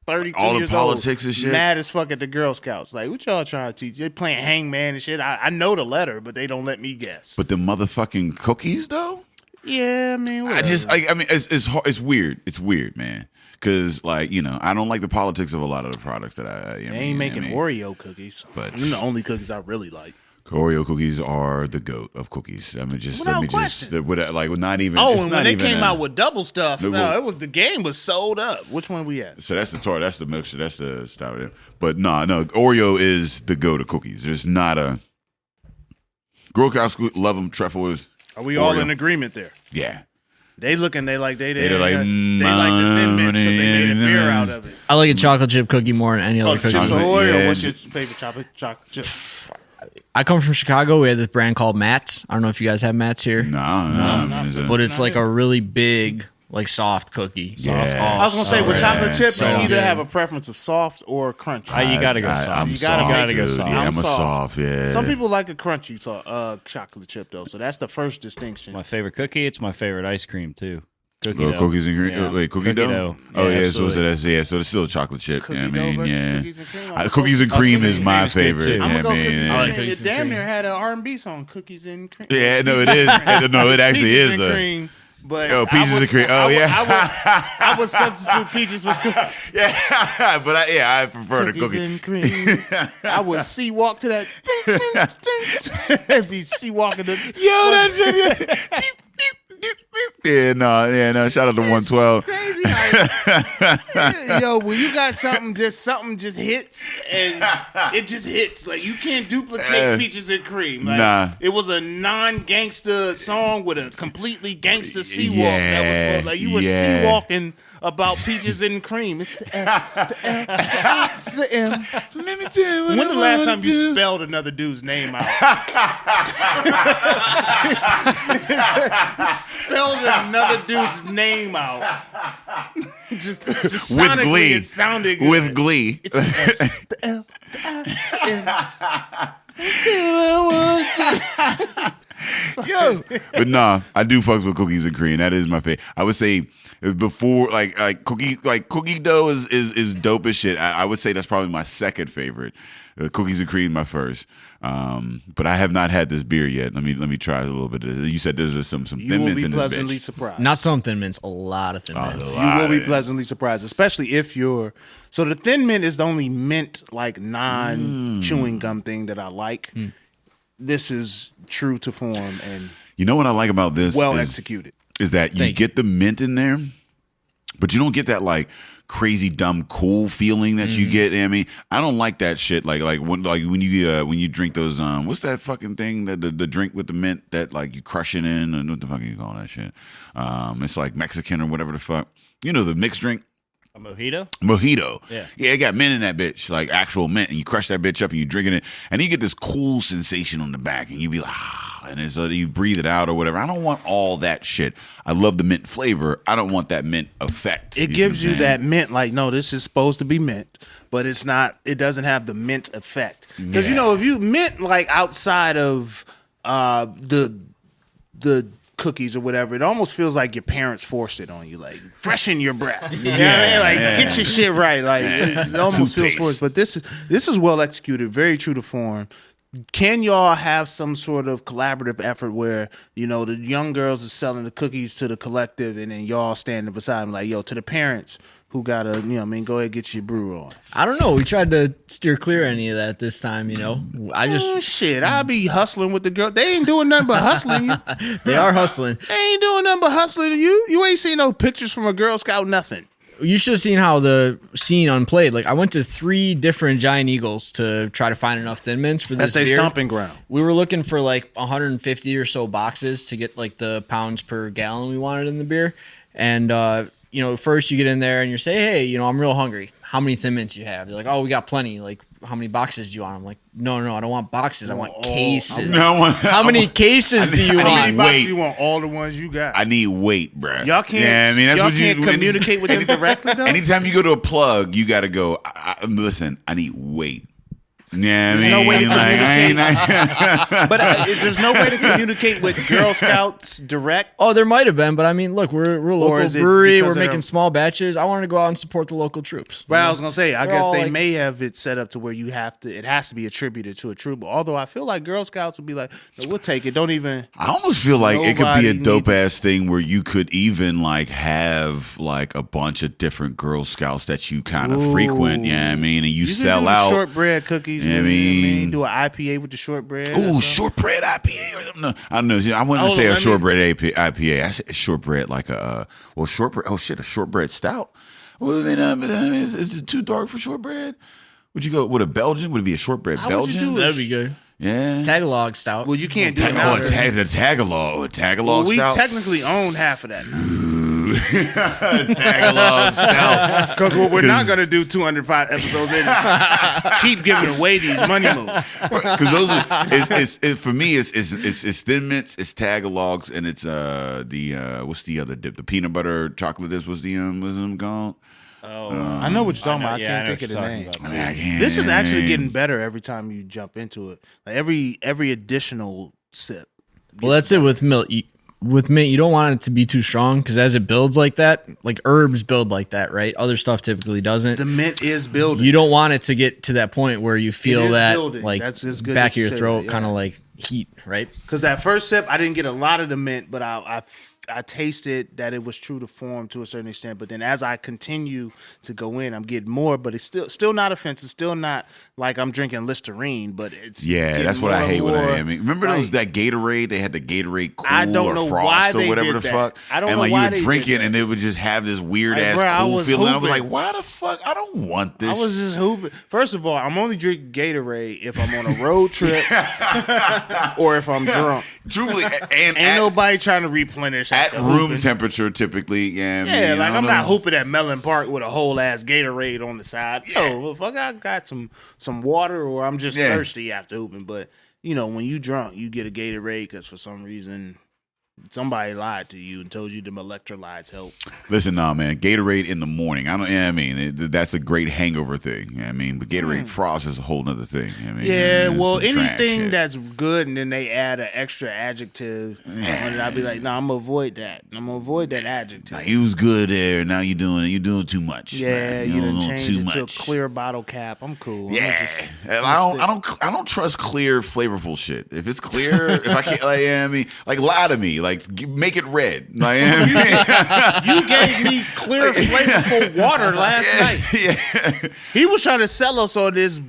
C: 32
D: all the
C: years
D: politics
C: old,
D: and shit.
C: mad as fuck at the Girl Scouts. Like, what y'all trying to teach? They playing hangman and shit. I know the letter, but they don't let me guess.
D: But the motherfucking cookies, though.
C: Yeah, I mean,
D: I mean, it's hard, it's weird. It's weird, man. Because, like, you know, I don't like the politics of a lot of the products that
C: they ain't making Oreo cookies.
D: But-
C: Them the only cookies I really like.
D: Oreo cookies are the goat of cookies. I mean, just
C: Without
D: let me
C: question.
D: just like not even.
C: Oh,
D: it's
C: and
D: not
C: when they
D: even
C: came
D: a-
C: out with double stuff,
D: No,
C: no,
D: well-
C: it was the game was sold up. Which one we at?
D: So that's the tart. That's the milkshake. That's the style. But no, Oreo is the goat of cookies. There's not a Girl Scouts love them. Trefoils.
C: Are we all
D: Oreo.
C: in agreement there?
D: Yeah.
C: They looking, they like the thin
D: mm,
C: mints because they made a beer out of it.
E: I like a chocolate chip cookie more than any other cookie.
C: Chips or
D: Chocolate,
C: Oreo?
D: yeah.
C: What's your favorite chocolate chip?
E: I come from Chicago. We have this brand called Matt's. I don't know if you guys have Matt's here, but it's like a really big, like soft cookie. Soft.
D: Yeah.
C: I was gonna say with chocolate chip,
E: So
C: you either
E: good.
C: have a preference of soft or crunchy.
F: You gotta go
D: I'm
F: soft.
C: You gotta
D: soft,
C: make
F: go
D: dude.
F: soft.
D: Yeah,
C: I'm
D: I'm a
C: soft.
D: soft. Yeah.
C: Some people like a crunchy chocolate chip though, so that's the first distinction.
F: My favorite cookie. It's my favorite ice cream too. Cookie
D: Little
F: dough.
D: cookies and cream.
F: Yeah.
D: Wait, cookie dough? Oh yeah, so
F: absolutely.
D: that's so it's still a chocolate chip.
C: Cookie
D: Yeah, I
C: dough
D: mean,
C: versus
D: yeah.
C: cookies and cream?
D: Cookies and cream is
F: cookies
D: my
F: and cream is good,
D: favorite.
F: too.
C: I'm
D: Yeah,
C: gonna go
D: I mean,
C: cookies
D: yeah.
C: and
E: like
C: cream.
E: cookies
C: It
E: and
C: damn
E: cream.
C: near had an R&B song, Cookies and Cream.
D: Yeah, no, it is. No, it actually
C: Peaches
D: is
C: and
D: a.
C: cream. But
D: Oh, peaches and cream. Oh, yeah.
C: I would substitute peaches with cookies.
D: Yeah, but I prefer the
C: Cookies
D: cookie.
C: and cream. I would sea walk to that. Be sea walking to.
D: Yo, that shit. Yeah, no. Shout out to 112.
C: Crazy. How yo, when you got something just hits and it just hits. Like you can't duplicate peaches and cream. Like,
D: Nah.
C: It was a non-gangster song with a completely gangster sea walk.
D: Yeah,
C: That was like you were
D: yeah.
C: sea walking about peaches and cream. It's the S, the F, the M.
D: Let me tell you what
C: When
D: I
C: the last
D: wanna
C: time you
D: do.
C: spelled another dude's name out? Spelled another dude's name out. just sonically,
D: glee.
C: it sounded good.
D: With glee.
C: It's the S, the L, the I, the M.
D: Yo. But nah, I do fucks with cookies and cream. That is my favorite. I would say before like cookie dough is dope as shit. I would say that's probably my second favorite. Cookies and cream my first. But I have not had this beer yet. Let me try a little bit of this. You said there's some
C: You
D: thin
C: will
D: mints
C: be
D: in this
C: pleasantly
D: bitch.
C: surprised.
E: Not some thin mints, a lot of thin mints.
C: You will be pleasantly surprised, especially if you're. So the thin mint is the only mint like non-chewing gum thing that I like. This is true to form and
D: You know what I like about this?
C: well
D: is,
C: executed.
D: is that you
E: Thank you.
D: get the mint in there, but you don't get that like crazy dumb cool feeling that you get. I mean, I don't like that shit. Like when you drink those what's that fucking thing that the drink with the mint that like you crush it in, and what the fuck are you calling that shit? It's like Mexican or whatever the fuck. You know, the mixed drink.
F: A mojito?
D: Mojito.
F: Yeah.
D: Yeah, it got mint in that bitch, like actual mint, and you crush that bitch up and you drinking it, and you get this cool sensation on the back, and you be like, and it's you breathe it out or whatever. I don't want all that shit. I love the mint flavor. I don't want that mint effect.
C: It gives you that mint, like, no, this is supposed to be mint, but it's not. It doesn't have the mint effect because you know if you mint like outside of the cookies or whatever, it almost feels like your parents forced it on you, like freshen your breath. You know what I mean? Like get your shit right. Like it almost feels forced. But this is well executed, very true to form. Can y'all have some sort of collaborative effort where, you know, the young girls are selling the cookies to the collective and then y'all standing beside them like, yo, to the parents who gotta, you know what I mean, go ahead and get your brew on?
E: I don't know. We tried to steer clear of any of that this time, you know. I just
C: shit, I'll be hustling with the girl. They ain't doing nothing but hustling you.
E: They are hustling.
C: They ain't doing nothing but hustling you. You ain't seen no pictures from a Girl Scout, nothing.
E: You should have seen how the scene unplayed. Like I went to 3 different Giant Eagles to try to find enough Thin Mints for this
C: That's
E: beer.
C: their stomping ground.
E: We were looking for like 150 or so boxes to get like the pounds per gallon we wanted in the beer. And you know, first you get in there and you say, hey, you know, I'm real hungry. How many Thin Mints you have? They're like, oh, we got plenty. Like, how many boxes do you want? I'm like, no, I don't want boxes. I want cases. How many cases do you
C: How many
E: want?
C: boxes you want? All the ones you got.
D: I need weight, bro.
C: Y'all can't. That's y'all can't communicate with them directly. Though?
D: Anytime you go to a plug, you got to go. Listen, I need weight. Yeah,
C: there's no way to communicate. But there's no way to communicate with Girl Scouts direct.
E: Oh, there might have been, but I mean, look, we're a local brewery. We're making small batches. I wanted to go out and support the local troops.
C: Well, I was gonna say, I guess they may have it set up to where you have to. It has to be attributed to a troop. Although I feel like Girl Scouts would be like, no, we'll take it. Don't even.
D: I almost feel like it could be a dope ass thing where you could even like have like a bunch of different Girl Scouts that you kind of frequent. Yeah, I mean, and you sell out
C: shortbread cookies.
D: I mean,
C: do an IPA with the shortbread.
D: Ooh, shortbread IPA or something. No, I don't know. I wouldn't say a shortbread IPA. I said shortbread like a shortbread. Oh shit, a shortbread stout. Well, is it too dark for shortbread? Would you go with a Belgian? Would it be a shortbread Belgian?
E: That'd be good.
D: Yeah.
E: Tagalog stout.
C: Well, you can't do it now.
D: The Tagalog stout.
C: Well, we technically own half of that.
D: Tagalog stout.
C: Because what we're not going to do 205 episodes in is keep giving away these money moves.
D: Because those are, for me, it's Thin Mints, it's Tagalogs, and it's what's the other dip? The peanut butter chocolate dip. What's them called?
C: I know what you're talking about. I can't think of the name. This is actually getting better every time you jump into it. Like every additional sip.
E: Well, that's it with milk. With mint, you don't want it to be too strong because as it builds like that, like herbs build like that, right? Other stuff typically doesn't.
C: The mint is building.
E: You don't want it to get to that point where you feel that
C: building.
E: like
C: That's good
E: back of your
C: that,
E: throat, kind of like heat, right?
C: Because that first sip, I didn't get a lot of the mint, but I tasted that it was true to form to a certain extent. But then as I continue to go in, I'm getting more, but it's still not offensive. Still not like I'm drinking Listerine, but it's
D: that's what I hate with it. I mean, remember that Gatorade? They had the Gatorade Cool
C: I don't know
D: or Frost
C: why
D: or
C: they
D: whatever
C: did
D: the
C: that.
D: fuck.
C: I don't
D: and
C: know
D: like
C: why
D: you
C: they
D: would drink
C: did
D: it
C: that.
D: and it would just have this weird ass
C: bro,
D: cool feeling. I was
C: hooping.
D: like, why the fuck? I don't want this.
C: I was just hooping. First of all, I'm only drinking Gatorade if I'm on a road trip or if I'm drunk.
D: Truthfully, and
C: ain't nobody trying to replenish
D: at room
C: hooping.
D: temperature typically. Yeah,
C: like I'm not hooping at Mellon Park with a whole ass Gatorade on the side. Yo, well, fuck, I got some water, or I'm just thirsty after hooping. But you know, when you drunk, you get a Gatorade because for some reason somebody lied to you and told you them electrolytes help.
D: Listen, man, Gatorade in the morning. That's a great hangover thing. But Gatorade Frost is a whole nother thing.
C: Well, anything that's good and then they add an extra adjective, and I'll be like, no, I'm gonna avoid that. I'm gonna avoid that adjective.
D: Now, you was good there. Now you're doing too much.
C: Yeah, you done changed it to a clear bottle cap. I'm cool.
D: Yeah, I don't trust clear, flavorful shit. If it's clear, if I can't, lie to me. Like, make it red. Like,
C: You gave me clear, flavorful water last night.
D: Yeah.
C: He was trying to sell us on this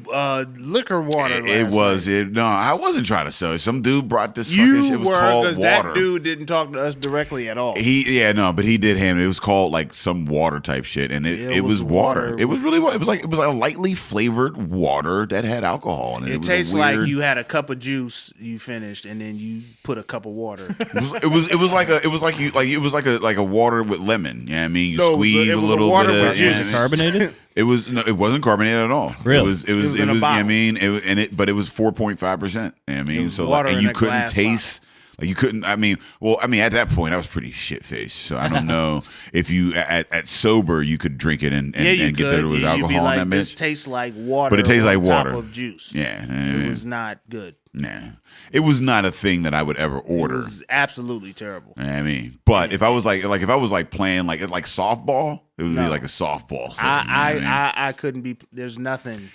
C: liquor water.
D: No, I wasn't trying to sell it. Some dude brought this
C: You
D: fucking shit. It was
C: were,
D: called
C: because
D: water.
C: that dude didn't talk to us directly at all.
D: But he did hand it. It was called like some water type shit, and it was water. It was really it was like a lightly flavored water that had alcohol in it.
C: It tastes like you had a cup of juice you finished, and then you put a cup of water.
D: It was like a water with lemon. Yeah, I mean, you
C: No,
D: squeeze
C: it
D: a
C: was a
D: little
C: water
D: bit of
C: with juice.
F: Is it carbonated?
D: It wasn't carbonated at all.
F: Really?
D: It was
C: in a bottle.
D: I mean, but it was 4.5%. I mean,
C: was
D: so
C: water
D: and
C: in
D: you
C: a
D: couldn't
C: glass
D: taste. Like you couldn't. I mean, at that point, I was pretty shit faced. So I don't know if you at sober you could drink it and
C: you
D: get that it was alcohol
C: You'd be like,
D: in that
C: this
D: bitch.
C: tastes like water,
D: But it tastes like
C: on top
D: water.
C: of juice.
D: Yeah,
C: It was not good.
D: Nah, it was not a thing that I would ever
C: It
D: order.
C: was absolutely terrible.
D: I mean, but if I was like if I was like playing like softball, it would be like a softball thing.
C: I couldn't be. There's nothing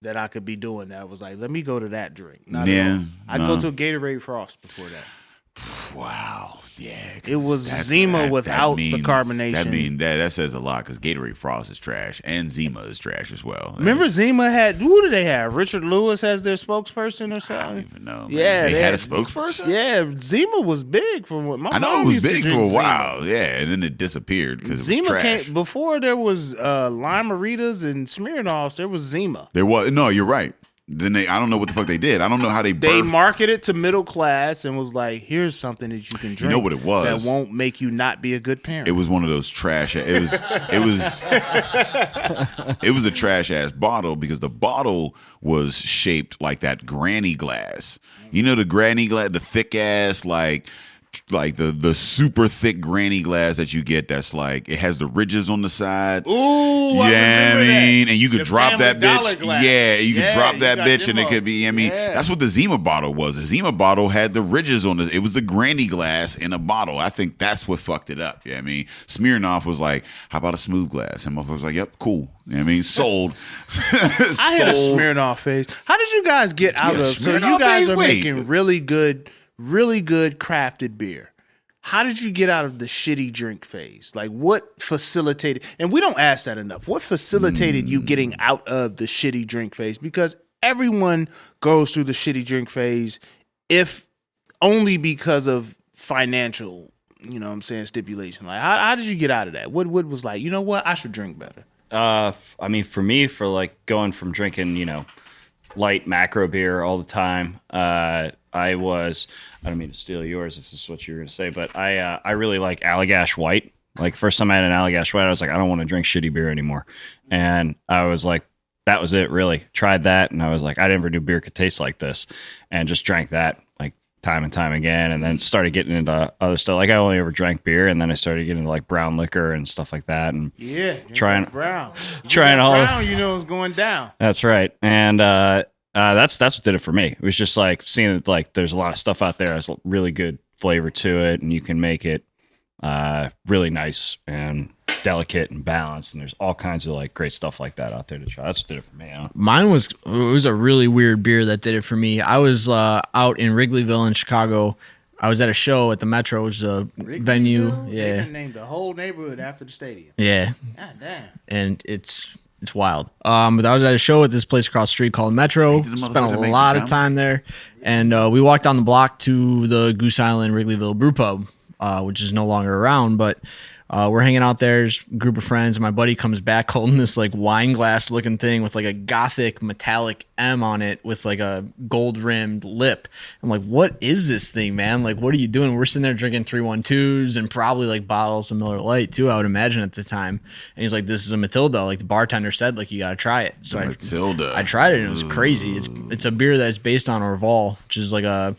C: that I could be doing that was like, let me go to that drink. Not at all. I'd go to a Gatorade Frost before that.
D: Wow. Yeah.
C: It was Zima without the carbonation.
D: That says a lot because Gatorade Frost is trash and Zima is trash as well.
C: Remember Zima had, who do they have? Richard Lewis as their spokesperson or something?
D: I don't even know. Man.
C: Yeah,
D: they had a spokesperson.
C: Yeah, Zima was big for what my
D: I know
C: mom
D: it was
C: used to
D: big for
C: drink
D: a while.
C: Zima.
D: Yeah, and then it disappeared because it was
C: Zima
D: trash.
C: came before there was Limeritas and Smirnoffs. There was Zima.
D: There was no. You're right. Then I don't know what the fuck they did. I don't know how they
C: They
D: birthed.
C: marketed to middle class and was like, "Here's something that you can drink.
D: know what it was?
C: That won't make you not be a good parent."
D: It was one of those trash. It was a trash ass bottle because the bottle was shaped like that granny glass. You know the granny glass, the thick ass like the super thick granny glass that you get. That's like it has the ridges on the side.
C: Ooh,
D: yeah, I mean, and you could
C: The
D: drop that
C: Family Dollar
D: bitch.
C: glass.
D: Yeah, you could
C: Yeah,
D: drop
C: you
D: that
C: got
D: bitch,
C: them
D: and it
C: up.
D: could be. I mean,
C: Yeah.
D: that's what the Zima bottle was. The Zima bottle had the ridges on it. It was the granny glass in a bottle. I think that's what fucked it up. Yeah, I mean, Smirnoff was like, "How about a smooth glass?" And motherfucker was like, "Yep, cool." You know what I mean, sold.
C: I had a Smirnoff phase. How did you guys get out
D: Yeah,
C: of? So
D: Smirnoff
C: you guys
D: phase?
C: are
D: Wait.
C: making really good crafted beer. How did you get out of the shitty drink phase? Like, what facilitated? And we don't ask that enough. What facilitated you getting out of the shitty drink phase? Because everyone goes through the shitty drink phase, if only because of financial, you know what I'm saying, stipulation. Like, how did you get out of that? What was like, you know what? I should drink better.
F: I mean, for me, for like going from drinking, light macro beer all the time, I don't mean to steal yours if this is what you were going to say, but I really like Allagash White. Like first time I had an Allagash White, I was like, I don't want to drink shitty beer anymore. And I was like, that was it really. Tried that. And I was like, I never knew beer could taste like this, and just drank that like time and time again. And then started getting into other stuff. Like I only ever drank beer, and then I started getting into like brown liquor and stuff like that. And
C: Yeah,
F: trying
C: brown.
F: trying all
C: brown, you know, it's going down.
F: That's right. And that's what did it for me. It was just like seeing that like there's a lot of stuff out there that's really good flavor to it, and you can make it really nice and delicate and balanced, and there's all kinds of like great stuff like that out there to try. That's what did it for me.
E: Mine was a really weird beer that did it for me. I was out in Wrigleyville in Chicago. I was at a show at the Metro, which is a venue.
C: They
E: Yeah,
C: done named the whole neighborhood after the stadium.
E: yeah,
C: God damn.
E: and it's wild. But I was at a show at this place across the street called Metro.
D: did the
E: Spent
D: motherfucker
E: a
D: make
E: lot
D: the
E: of time there, and we walked down the block to the Goose Island Wrigleyville Brew Pub, which is no longer around, but. We're hanging out there, there's a group of friends, and my buddy comes back holding this like wine glass looking thing with like a gothic metallic M on it with like a gold rimmed lip. I'm like, what is this thing, man? Like, what are you doing? We're sitting there drinking 312s and probably like bottles of Miller Lite too, I would imagine at the time. And he's like, this is a Matilda. Like the bartender said, like, you got to try it. So
D: Matilda.
E: I tried it and it was crazy. It's a beer that's based on Orval, which is like a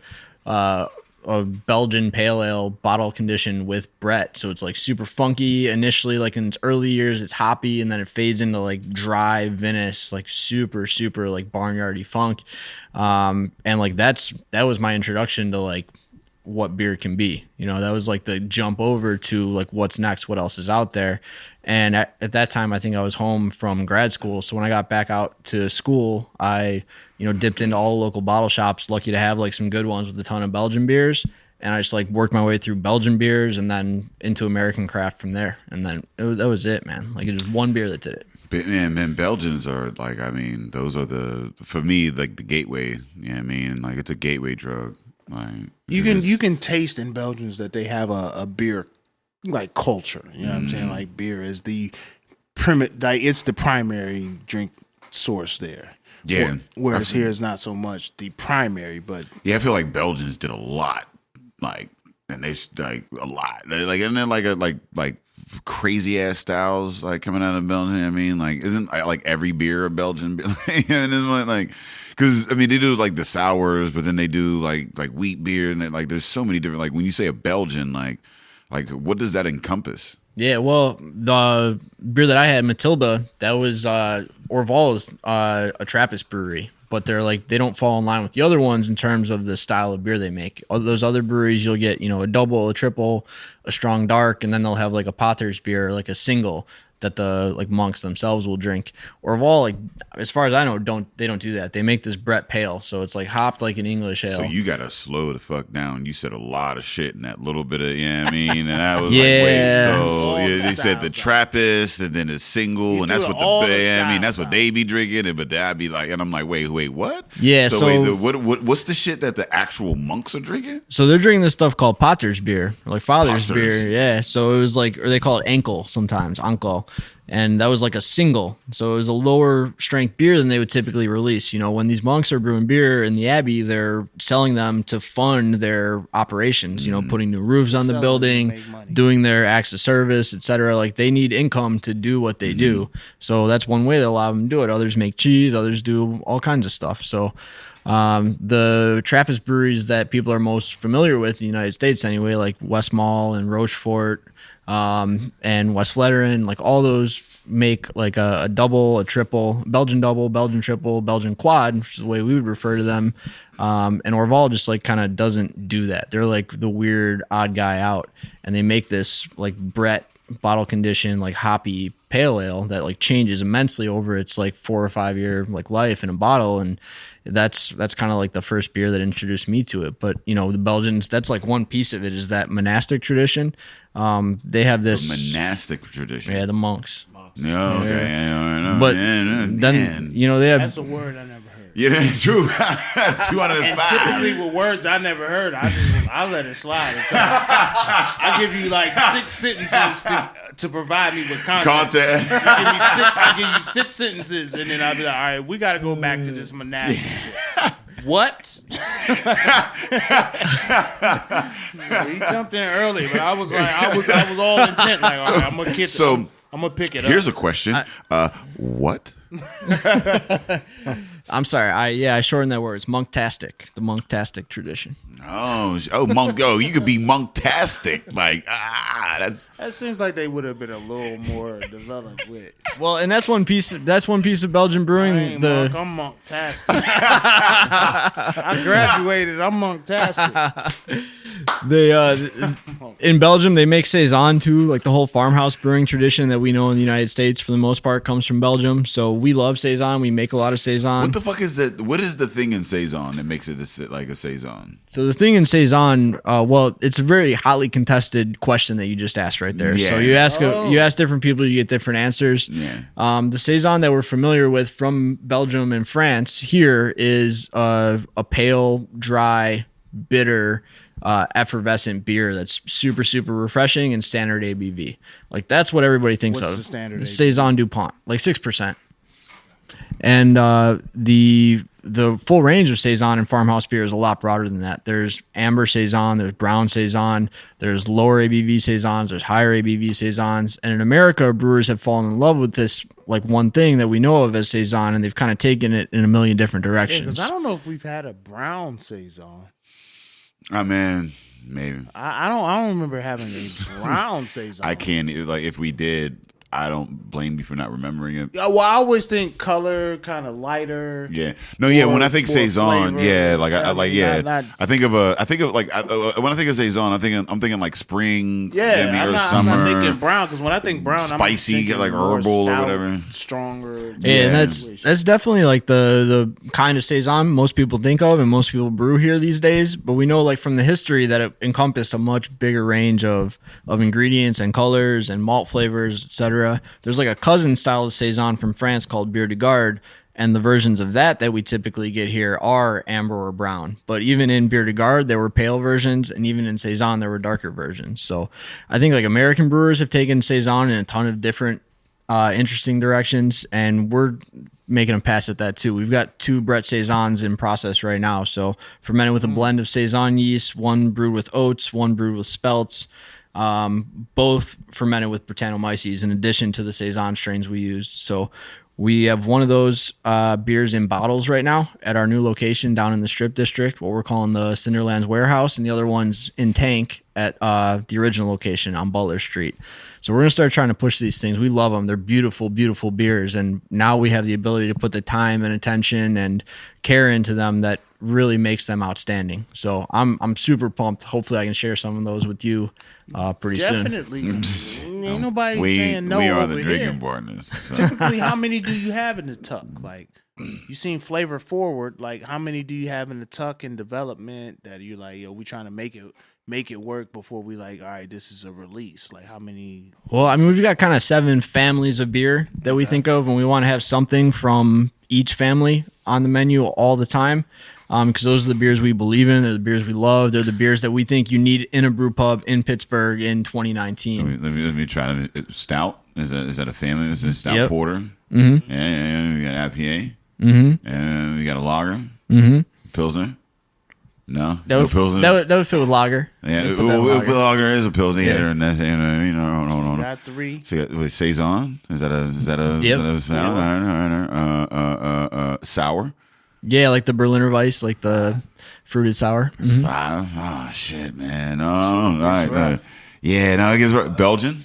E: Belgian pale ale bottle conditioned with Brett. So it's like super funky initially, like in its early years, it's hoppy, and then it fades into like dry vinous, like super, super like barnyardy funk. And like that was my introduction to like what beer can be. You know, that was like the jump over to like what's next, what else is out there. And at that time, I think I was home from grad school. So when I got back out to school, I, dipped into all the local bottle shops, lucky to have like some good ones with a ton of Belgian beers. and I just like worked my way through Belgian beers and then into American craft from there. And then that was it, man. Like it was one beer that did it.
D: But man, Belgians are like, I mean, those are for me, like the gateway. You know what I mean? Like it's a gateway drug. Like
C: you can taste in Belgians that they have a beer like culture. You know what I'm saying? Like beer is the it's the primary drink source there.
D: Yeah.
C: Whereas here is not so much the primary, but
D: yeah, I feel like Belgians did a lot, like, and they like a lot, like, and then like crazy ass styles like coming out of Belgium. I mean, like, isn't like every beer a Belgian beer? And then like, because I mean, they do like the sours, but then they do like wheat beer, and like there's so many different. Like when you say a Belgian, like what does that encompass?
E: Yeah, well, the beer that I had, Matilda, that was Orval's a Trappist brewery, but they don't fall in line with the other ones in terms of the style of beer they make. Those other breweries, you'll get a double, a triple, a strong dark, and then they'll have like a Potter's beer, like a single that the like monks themselves will drink. Orval, like as far as I know, they don't do that. They make this Brett Pale, so it's like hopped like an English ale.
D: So you gotta slow the fuck down. You said a lot of shit in that little bit of, you know what I mean? And I was
E: Yeah.
D: like, wait, so
C: All the
D: they said the
C: styles,
D: Trappist, and then the single, and that's
C: do
D: what
C: all the
D: I mean,
C: styles,
D: that's what they be drinking, but I'd be like, and I'm like, wait, what?
E: Yeah,
D: So,
E: so-
D: wait, what's the shit that the actual monks are drinking?
E: So they're drinking this stuff called Potter's beer, like Father's
D: Potter's.
E: beer. Yeah. So it was like, or they call it Ankle sometimes, Ankel. And that was like a single. So it was a lower strength beer than they would typically release. When these monks are brewing beer in the Abbey, they're selling them to fund their operations, putting new roofs on the
C: Selling
E: building,
C: to make money.
E: doing their acts of service, etc. Like they need income to do what they do. So that's one way that a lot of them do it. Others make cheese, others do all kinds of stuff. So the Trappist breweries that people are most familiar with in the United States anyway, like Westmalle and Rochefort, and West Flatiron, like all those make like a double, a triple, Belgian double, Belgian triple, Belgian quad, which is the way we would refer to them. And Orval just like kind of doesn't do that. They're like the weird odd guy out, and they make this like Brett bottle condition, like hoppy pale ale that like changes immensely over its like 4 or 5 year like life in a bottle. And that's kind of like the first beer that introduced me to it. But the Belgians, that's like one piece of it, is that monastic tradition. They have this
D: Monastic tradition.
E: yeah, the monks.
D: Yeah, okay. Yeah.
E: But
D: Man.
E: then they have
C: that's a word I never heard.
D: Yeah, that's true.
C: And
D: 205.
C: typically with words I never heard, I let it slide. I give you like 6 sentences to provide me with context. I give you 6 sentences, and then I'll be like, all right, we got to go back to this monastic shit. What? He jumped in early, but I was like, I was all intent. Like, all right, I'm gonna kiss
D: so
C: it. I'm gonna pick it up.
D: Here's a question. What?
E: I'm sorry. I shortened that word. It's monktastic, the monktastic tradition.
D: Monk. You could be monktastic. Like, that's.
C: That seems like they would have been a little more developed with.
E: Well, and that's one piece. That's one piece of Belgian brewing.
C: I ain't monk, I'm monktastic. I graduated. I'm monktastic.
E: They in Belgium they make saison too. Like the whole farmhouse brewing tradition that we know in the United States for the most part comes from Belgium. So we love saison. We make a lot of saison.
D: What the fuck is that? What is the thing in saison that makes it like a saison?
E: So the thing in saison, well, it's a very hotly contested question that you just asked right there.
D: Yeah.
E: So you ask different people, you get different answers.
D: Yeah.
E: The saison that we're familiar with from Belgium and France here is a pale, dry, bitter, effervescent beer that's super, super refreshing and standard ABV. Like that's what everybody thinks
C: What's
E: of.
C: the standard ABV?
E: Saison DuPont, like 6%. And the full range of saison and farmhouse beer is a lot broader than that. There's amber saison, there's brown saison, there's lower ABV saisons, there's higher ABV saisons. And in America, brewers have fallen in love with this like one thing that we know of as saison, and they've kind of taken it in a million different directions.
C: Because I don't know if we've had a brown saison.
D: I mean, maybe.
C: I don't remember having a brown saison.
D: I can't. Like, if we did, I don't blame you for not remembering it.
C: Yeah, well, I always think color, kind of lighter.
D: Yeah, no, yeah. When I think
C: more
D: saison,
C: flavor.
D: yeah, like I
C: mean,
D: like yeah.
C: not-
D: I think of like when I think of saison, I'm thinking like spring,
C: Yeah,
D: maybe,
C: I'm
D: or
C: not
D: summer.
C: thinking brown because when I think brown,
D: Spicy,
C: I'm thinking
D: like
C: more
D: herbal or
C: stout,
D: whatever.
C: stronger.
E: Yeah, and that's definitely like the kind of saison most people think of and most people brew here these days. But we know like from the history that it encompassed a much bigger range of ingredients and colors and malt flavors, etc. There's like a cousin style of saison from France called Bière de Garde, and the versions of that we typically get here are amber or brown. But even in Bière de Garde, there were pale versions, and even in saison, there were darker versions. So I think like American brewers have taken saison in a ton of different interesting directions, and we're making them pass at that too. We've got 2 Brett saisons in process right now. So fermented with a blend of saison yeast, one brewed with oats, one brewed with spelts. Both fermented with Brettanomyces in addition to the saison strains we used. So we have one of those beers in bottles right now at our new location down in the Strip District, what we're calling the Cinderlands warehouse, and the other one's in tank at the original location on Butler Street. So we're going to start trying to push these things. We love them. They're beautiful, beautiful beers. And now we have the ability to put the time and attention and care into them that really makes them outstanding. So I'm super pumped. Hopefully I can share some of those with you pretty soon.
C: Definitely. Ain't nobody saying no
D: we are
C: over
D: the
C: here.
D: drinking partners. So.
C: Typically, how many do you have in the tuck? Like, you seen Flavor Forward. Like, how many do you have in the tuck in development that you're like, yo, we trying to make it work before we like, all right, this is a release? Like, how many?
E: Well, I mean, we've got kind of 7 families of beer that we think of, and we want to have something from each family on the menu all the time. Because those are the beers we believe in. They're the beers we love. They're the beers that we think you need in a brew pub in Pittsburgh in 2019.
D: Let me try to stout. Is that a family? Is it a stout
E: Yep.
D: porter?
E: Mm-hmm.
D: Yeah, we got IPA.
E: Mm-hmm.
D: And we got a lager.
E: Mm-hmm.
D: Pilsner. No,
E: That
D: no
E: would,
D: Pilsner.
E: that would fit with lager.
D: Yeah,
E: We'll put that in lager.
D: lager is a Pilsner.
E: Yeah.
D: Yeah, and that's no.
C: Got 3.
D: So you got saison. Is that a
E: Yep.
D: stout? All right. Sour.
E: Yeah, like the Berliner Weiss, like the fruited sour. Mhm.
D: 5. Oh shit, man. Oh, all right. Yeah, no, I guess right. Belgian.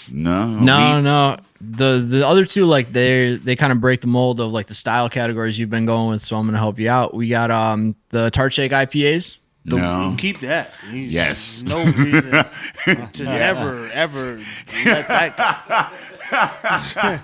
D: No.
E: No. The other 2, like they kind of break the mold of like the style categories you've been going with. So I'm gonna help you out. We got the Tart Shake IPAs.
D: No.
C: Keep that.
D: Yes.
C: No reason to never, ever let that go.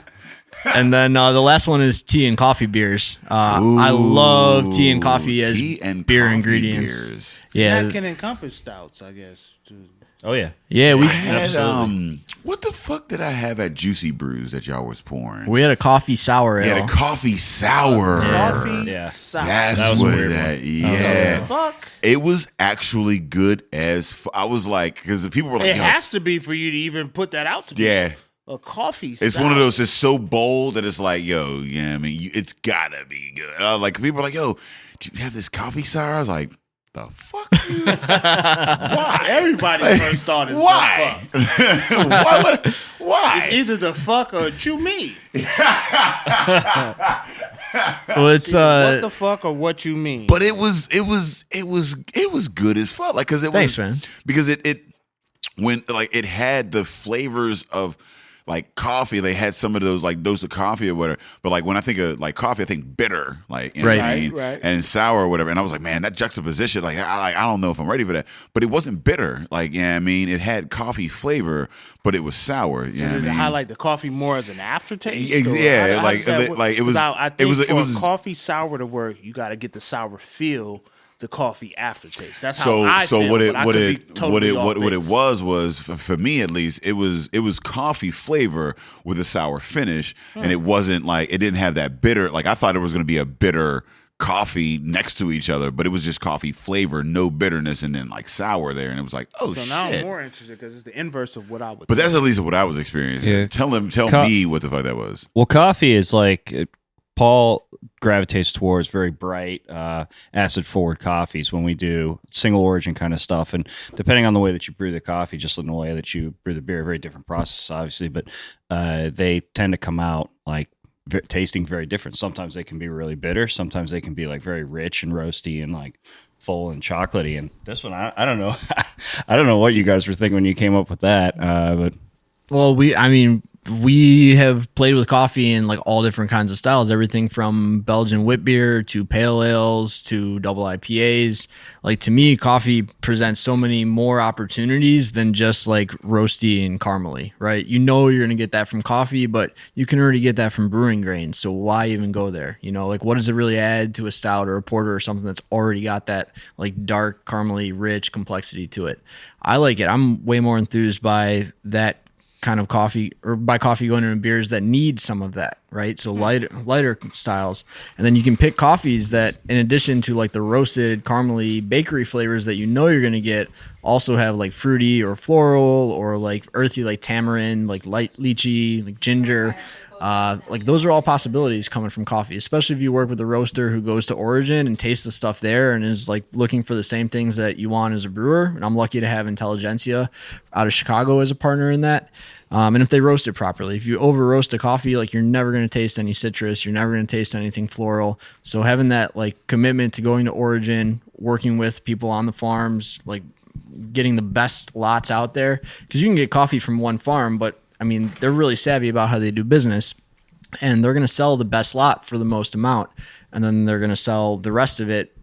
E: And then the last one is tea and coffee beers. I love tea and coffee as
D: tea and
E: beer
D: coffee
E: ingredients.
D: beers.
E: Yeah,
C: That can encompass stouts, I guess. Too.
F: Oh yeah.
E: yeah. We
D: I had, what the fuck did I have at Juicy Brews that y'all was pouring?
E: we had a coffee sour
D: We
E: ale.
D: had a coffee sour.
C: Coffee,
F: Yeah.
C: sour.
D: That's
F: That was a
D: what
F: weird
D: that. Yeah,
C: Fuck.
D: it was actually good as. I was like, because the people were like,
C: It
D: yo,
C: has to be for you to even put that out to me.
D: yeah.
C: A coffee
D: It's
C: sour.
D: one of those. It's so bold that it's like, yo, yeah. I mean, it's gotta be good. Like people are like, yo, do you have this coffee sour? I was like, the fuck? Why?
C: Everybody first thought is
D: Why?
C: the fuck.
D: Why?
C: It's either the fuck or you me.
E: Well, it's
C: What the fuck or what you mean?
D: But it was good as fuck. Like, cause it
E: Thanks,
D: was,
E: man.
D: because it when like it had the flavors of like coffee. They had some of those like dose of coffee or whatever. But like when I think of like coffee, I think bitter, like you know what I mean?
C: Right.
D: And sour or whatever. And I was like, man, that juxtaposition, like I don't know if I'm ready for that. But it wasn't bitter. Like yeah, I mean, it had coffee flavor, but it was sour.
C: So
D: Yeah, I
C: did it
D: mean,
C: highlight the coffee more as an aftertaste?
D: Ex-
C: or
D: yeah,
C: how
D: like-
C: does that work?
D: like, it was-
C: 'Cause I
D: it
C: think
D: was- it
C: for
D: was-
C: a coffee sour to work, you got to get the sour feel, the coffee aftertaste. That's how I
D: so
C: feel.
D: what
C: but I could be totally off
D: what it
C: base.
D: was for me at least, it was coffee flavor with a sour finish, and it wasn't like it didn't have that bitter. Like I thought it was going to be a bitter coffee next to each other, but it was just coffee flavor, no bitterness, and then like sour there, and it was like, oh
C: So
D: shit.
C: now I'm more interested because it's the inverse of what I would.
D: But that's at least what I was experiencing.
F: Yeah.
D: Tell
F: Co-
D: me what the fuck that was.
F: Well, coffee is like Paul gravitates towards very bright, acid forward coffees when we do single origin kind of stuff. And depending on the way that you brew the coffee, just in the way that you brew the beer, very different process, obviously, but they tend to come out like tasting very different. Sometimes they can be really bitter. Sometimes they can be like very rich and roasty and like full and chocolatey. And this one, I don't know. I don't know what you guys were thinking when you came up with that. But
E: well, we have played with coffee in like all different kinds of styles, everything from Belgian wit beer to pale ales to double IPAs. Like to me, coffee presents so many more opportunities than just like roasty and caramely, right? You know you're going to get that from coffee, but you can already get that from brewing grains. So why even go there? You know, like what does it really add to a stout or a porter or something that's already got that like dark, caramely, rich complexity to it? I like it. I'm way more enthused by that kind of coffee, or by coffee going into beers that need some of that, right? So lighter styles. And then you can pick coffees that, in addition to like the roasted caramely bakery flavors that you know you're going to get, also have like fruity or floral or like earthy, like tamarind, like light lychee, like ginger. Like those are all possibilities coming from coffee, especially if you work with a roaster who goes to origin and tastes the stuff there and is like looking for the same things that you want as a brewer. And I'm lucky to have Intelligentsia out of Chicago as a partner in that. And if they roast it properly, if you over roast a coffee, like you're never going to taste any citrus, you're never going to taste anything floral. So having that like commitment to going to origin, working with people on the farms, like getting the best lots out there, because you can get coffee from one farm, but I mean, they're really savvy about how they do business, and they're going to sell the best lot for the most amount, and then they're going to sell the rest of it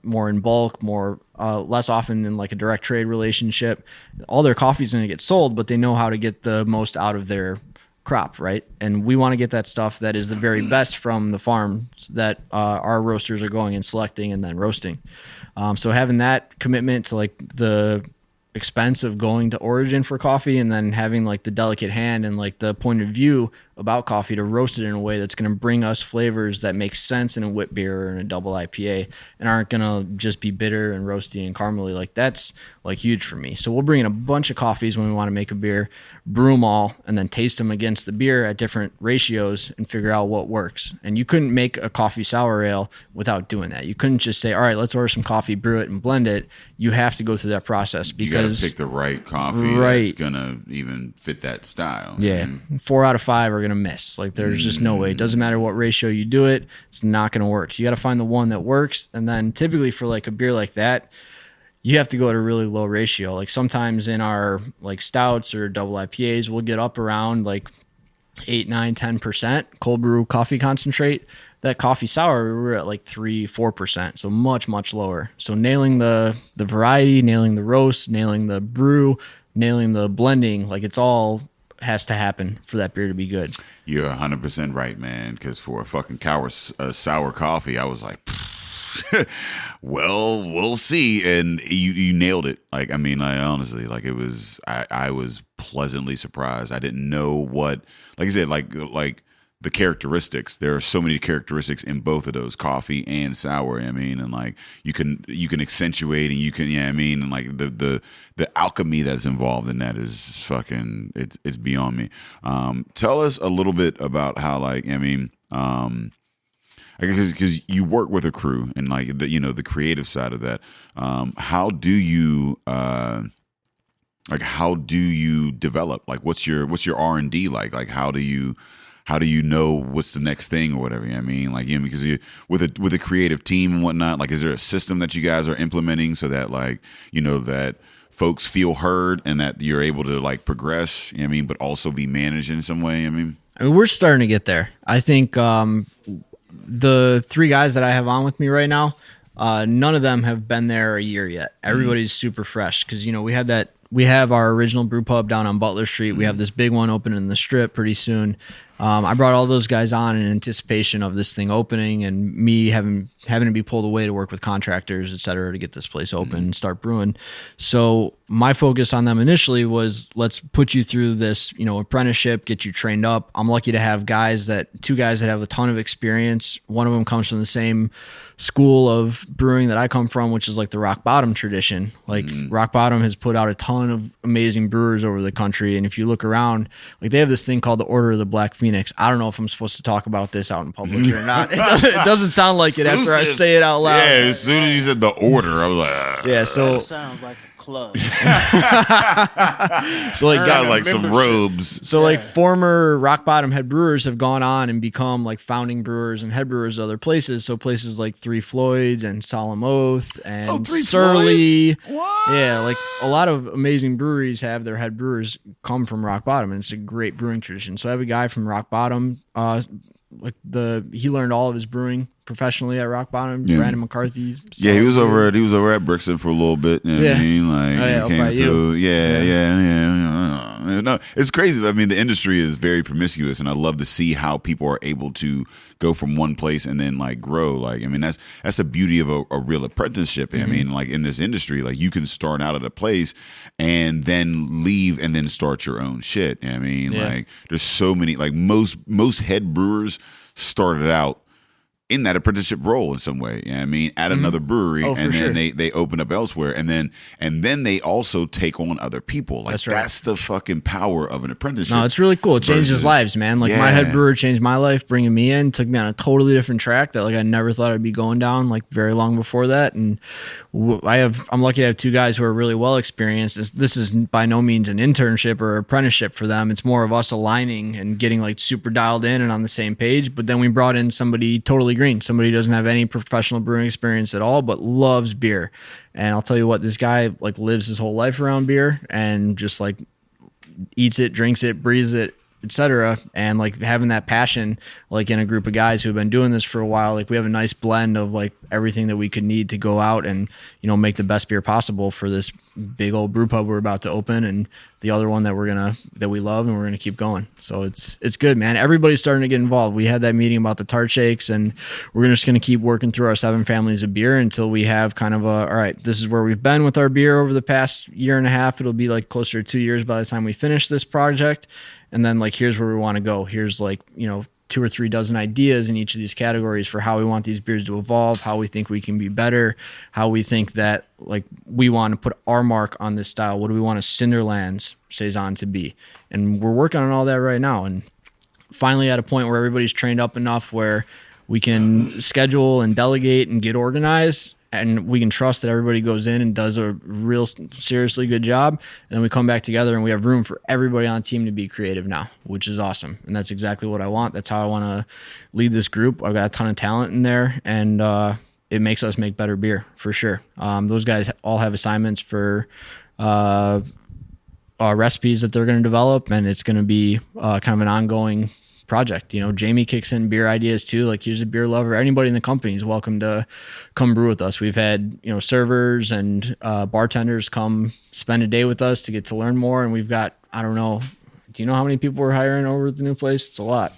E: more in bulk, more less often in like a direct trade relationship. All their coffee's going to get sold, but they know how to get the most out of their crop, right? And we want to get that stuff that is the very best from the farms that our roasters are going and selecting and then roasting. So having that commitment to like the expense of going to origin for coffee, and then having like the delicate hand and like the point of view about coffee to roast it in a way that's going to bring us flavors that make sense in a wit beer or in a double IPA and aren't going to just be bitter and roasty and caramely. Like that's like huge for me. So we'll bring in a bunch of coffees when we want to make a beer, brew them all, and then taste them against the beer at different ratios and figure out what works. And you couldn't make a coffee sour ale without doing that. You couldn't just say, all right, let's order some coffee, brew it, and blend it. You have to go through that process because
D: you got to pick the right coffee that's going to even fit that style.
E: Yeah. 4 out of 5 are going to miss. Like there's just no way. It doesn't matter what ratio you do it. It's not going to work. You got to find the one that works. And then typically for like a beer like that, you have to go at a really low ratio. Like sometimes in our like stouts or double IPAs, we'll get up around like 8, 9, 10% cold brew coffee concentrate. That coffee sour, we're at like 3, 4%. So much, much lower. So nailing the variety, nailing the roast, nailing the brew, nailing the blending, like it's all has to happen for that beer to be good.
D: You're 100% right, man. Because for a fucking sour coffee, I was like, well, we'll see. And you nailed it. Like, I mean, I honestly, like it was, I was pleasantly surprised. I didn't know what, like I said, like the characteristics. There are so many characteristics in both of those, coffee and sour. I mean, and like you can accentuate and you can, yeah, I mean, and like the alchemy that's involved in that is fucking, it's beyond me. Tell us a little bit about how, like, I mean, because you work with a crew and like the creative side of that. How do you develop? Like, what's your R&D like? Like, how do you know what's the next thing or whatever? I mean, like, because you with a creative team and whatnot, like, is there a system that you guys are implementing so that like, that folks feel heard and that you're able to like progress, but also be managed in some way? I mean,
E: we're starting to get there. I think the 3 guys that I have on with me right now, none of them have been there a year yet. Everybody's super fresh because, we have our original brew pub down on Butler Street. We have this big one opening in the Strip pretty soon. I brought all those guys on in anticipation of this thing opening and me having to be pulled away to work with contractors, et cetera, to get this place open and start brewing. So my focus on them initially was, let's put you through this, apprenticeship, get you trained up. I'm lucky to have 2 guys that have a ton of experience. One of them comes from the same school of brewing that I come from, which is like the Rock Bottom tradition. Like Rock Bottom has put out a ton of amazing brewers over the country. And if you look around, like they have this thing called the Order of the Black Phoenix. I don't know if I'm supposed to talk about this out in public or not. It doesn't sound like it after I say it out loud.
D: Yeah, as soon as you said the order, I was like,
E: yeah. So
C: sounds like club.
E: So like,
D: Sounds like some robes.
E: So like former Rock Bottom head brewers have gone on and become like founding brewers and head brewers at other places. So places like Three Floyds and Solemn Oath and
D: Three
E: Surly.
D: Floyds? What?
E: Yeah, like a lot of amazing breweries have their head brewers come from Rock Bottom, and it's a great brewing tradition. So I have a guy from Rock Bottom. He learned all of his brewing professionally at Rock Bottom.
D: Yeah.
E: Brandon McCarthy.
D: Yeah, he was over at Brixton for a little bit. You know what I mean? Like,
E: up
D: he
E: by
D: came
E: you.
D: through. Yeah. No, it's crazy. I mean, the industry is very promiscuous, and I love to see how people are able to go from one place and then like grow. Like, I mean, that's the beauty of a real apprenticeship. I mean, like in this industry, like you can start out at a place and then leave and then start your own shit. I mean, like there's so many, like most head brewers started out in that apprenticeship role in some way. You know what I mean, at another brewery, and then they open up elsewhere, and then they also take on other people. Like that's the fucking power of an apprenticeship.
E: No, it's really cool. It changes lives, man. Like my head brewer changed my life, bringing me in, took me on a totally different track that like I never thought I'd be going down like very long before that. And I'm lucky to have two guys who are really well experienced. This is by no means an internship or apprenticeship for them. It's more of us aligning and getting like super dialed in and on the same page. But then we brought in somebody totally green, somebody who doesn't have any professional brewing experience at all, but loves beer. And I'll tell you what, this guy like lives his whole life around beer and just like eats it, drinks it, breathes it, etc. And like having that passion, like in a group of guys who have been doing this for a while, like we have a nice blend of like everything that we could need to go out and, you know, make the best beer possible for this big old brew pub we're about to open, and the other one that we love and we're gonna keep going. So it's good, man. Everybody's starting to get involved. We had that meeting about the tart shakes, and we're just gonna keep working through our 7 families of beer until we have kind of all right, this is where we've been with our beer over the past year and a half. It'll be like closer to 2 years by the time we finish this project. And then like, here's where we want to go. Here's like, you know, 2 or 3 dozen ideas in each of these categories for how we want these beers to evolve, how we think we can be better, how we think that like we want to put our mark on this style. What do we want a Cinderlands Saison to be? And we're working on all that right now. And finally at a point where everybody's trained up enough where we can schedule and delegate and get organized, and we can trust that everybody goes in and does a real seriously good job. And then we come back together and we have room for everybody on the team to be creative now, which is awesome. And that's exactly what I want. That's how I want to lead this group. I've got a ton of talent in there, and it makes us make better beer for sure. Those guys all have assignments for recipes that they're going to develop, and it's going to be kind of an ongoing project. You know, Jamie kicks in beer ideas too. Like, he's a beer lover. Anybody in the company is welcome to come brew with us. We've had, you know, servers and bartenders come spend a day with us to get to learn more. And we've got, I don't know, do you know how many people we're hiring over at the new place? It's a lot.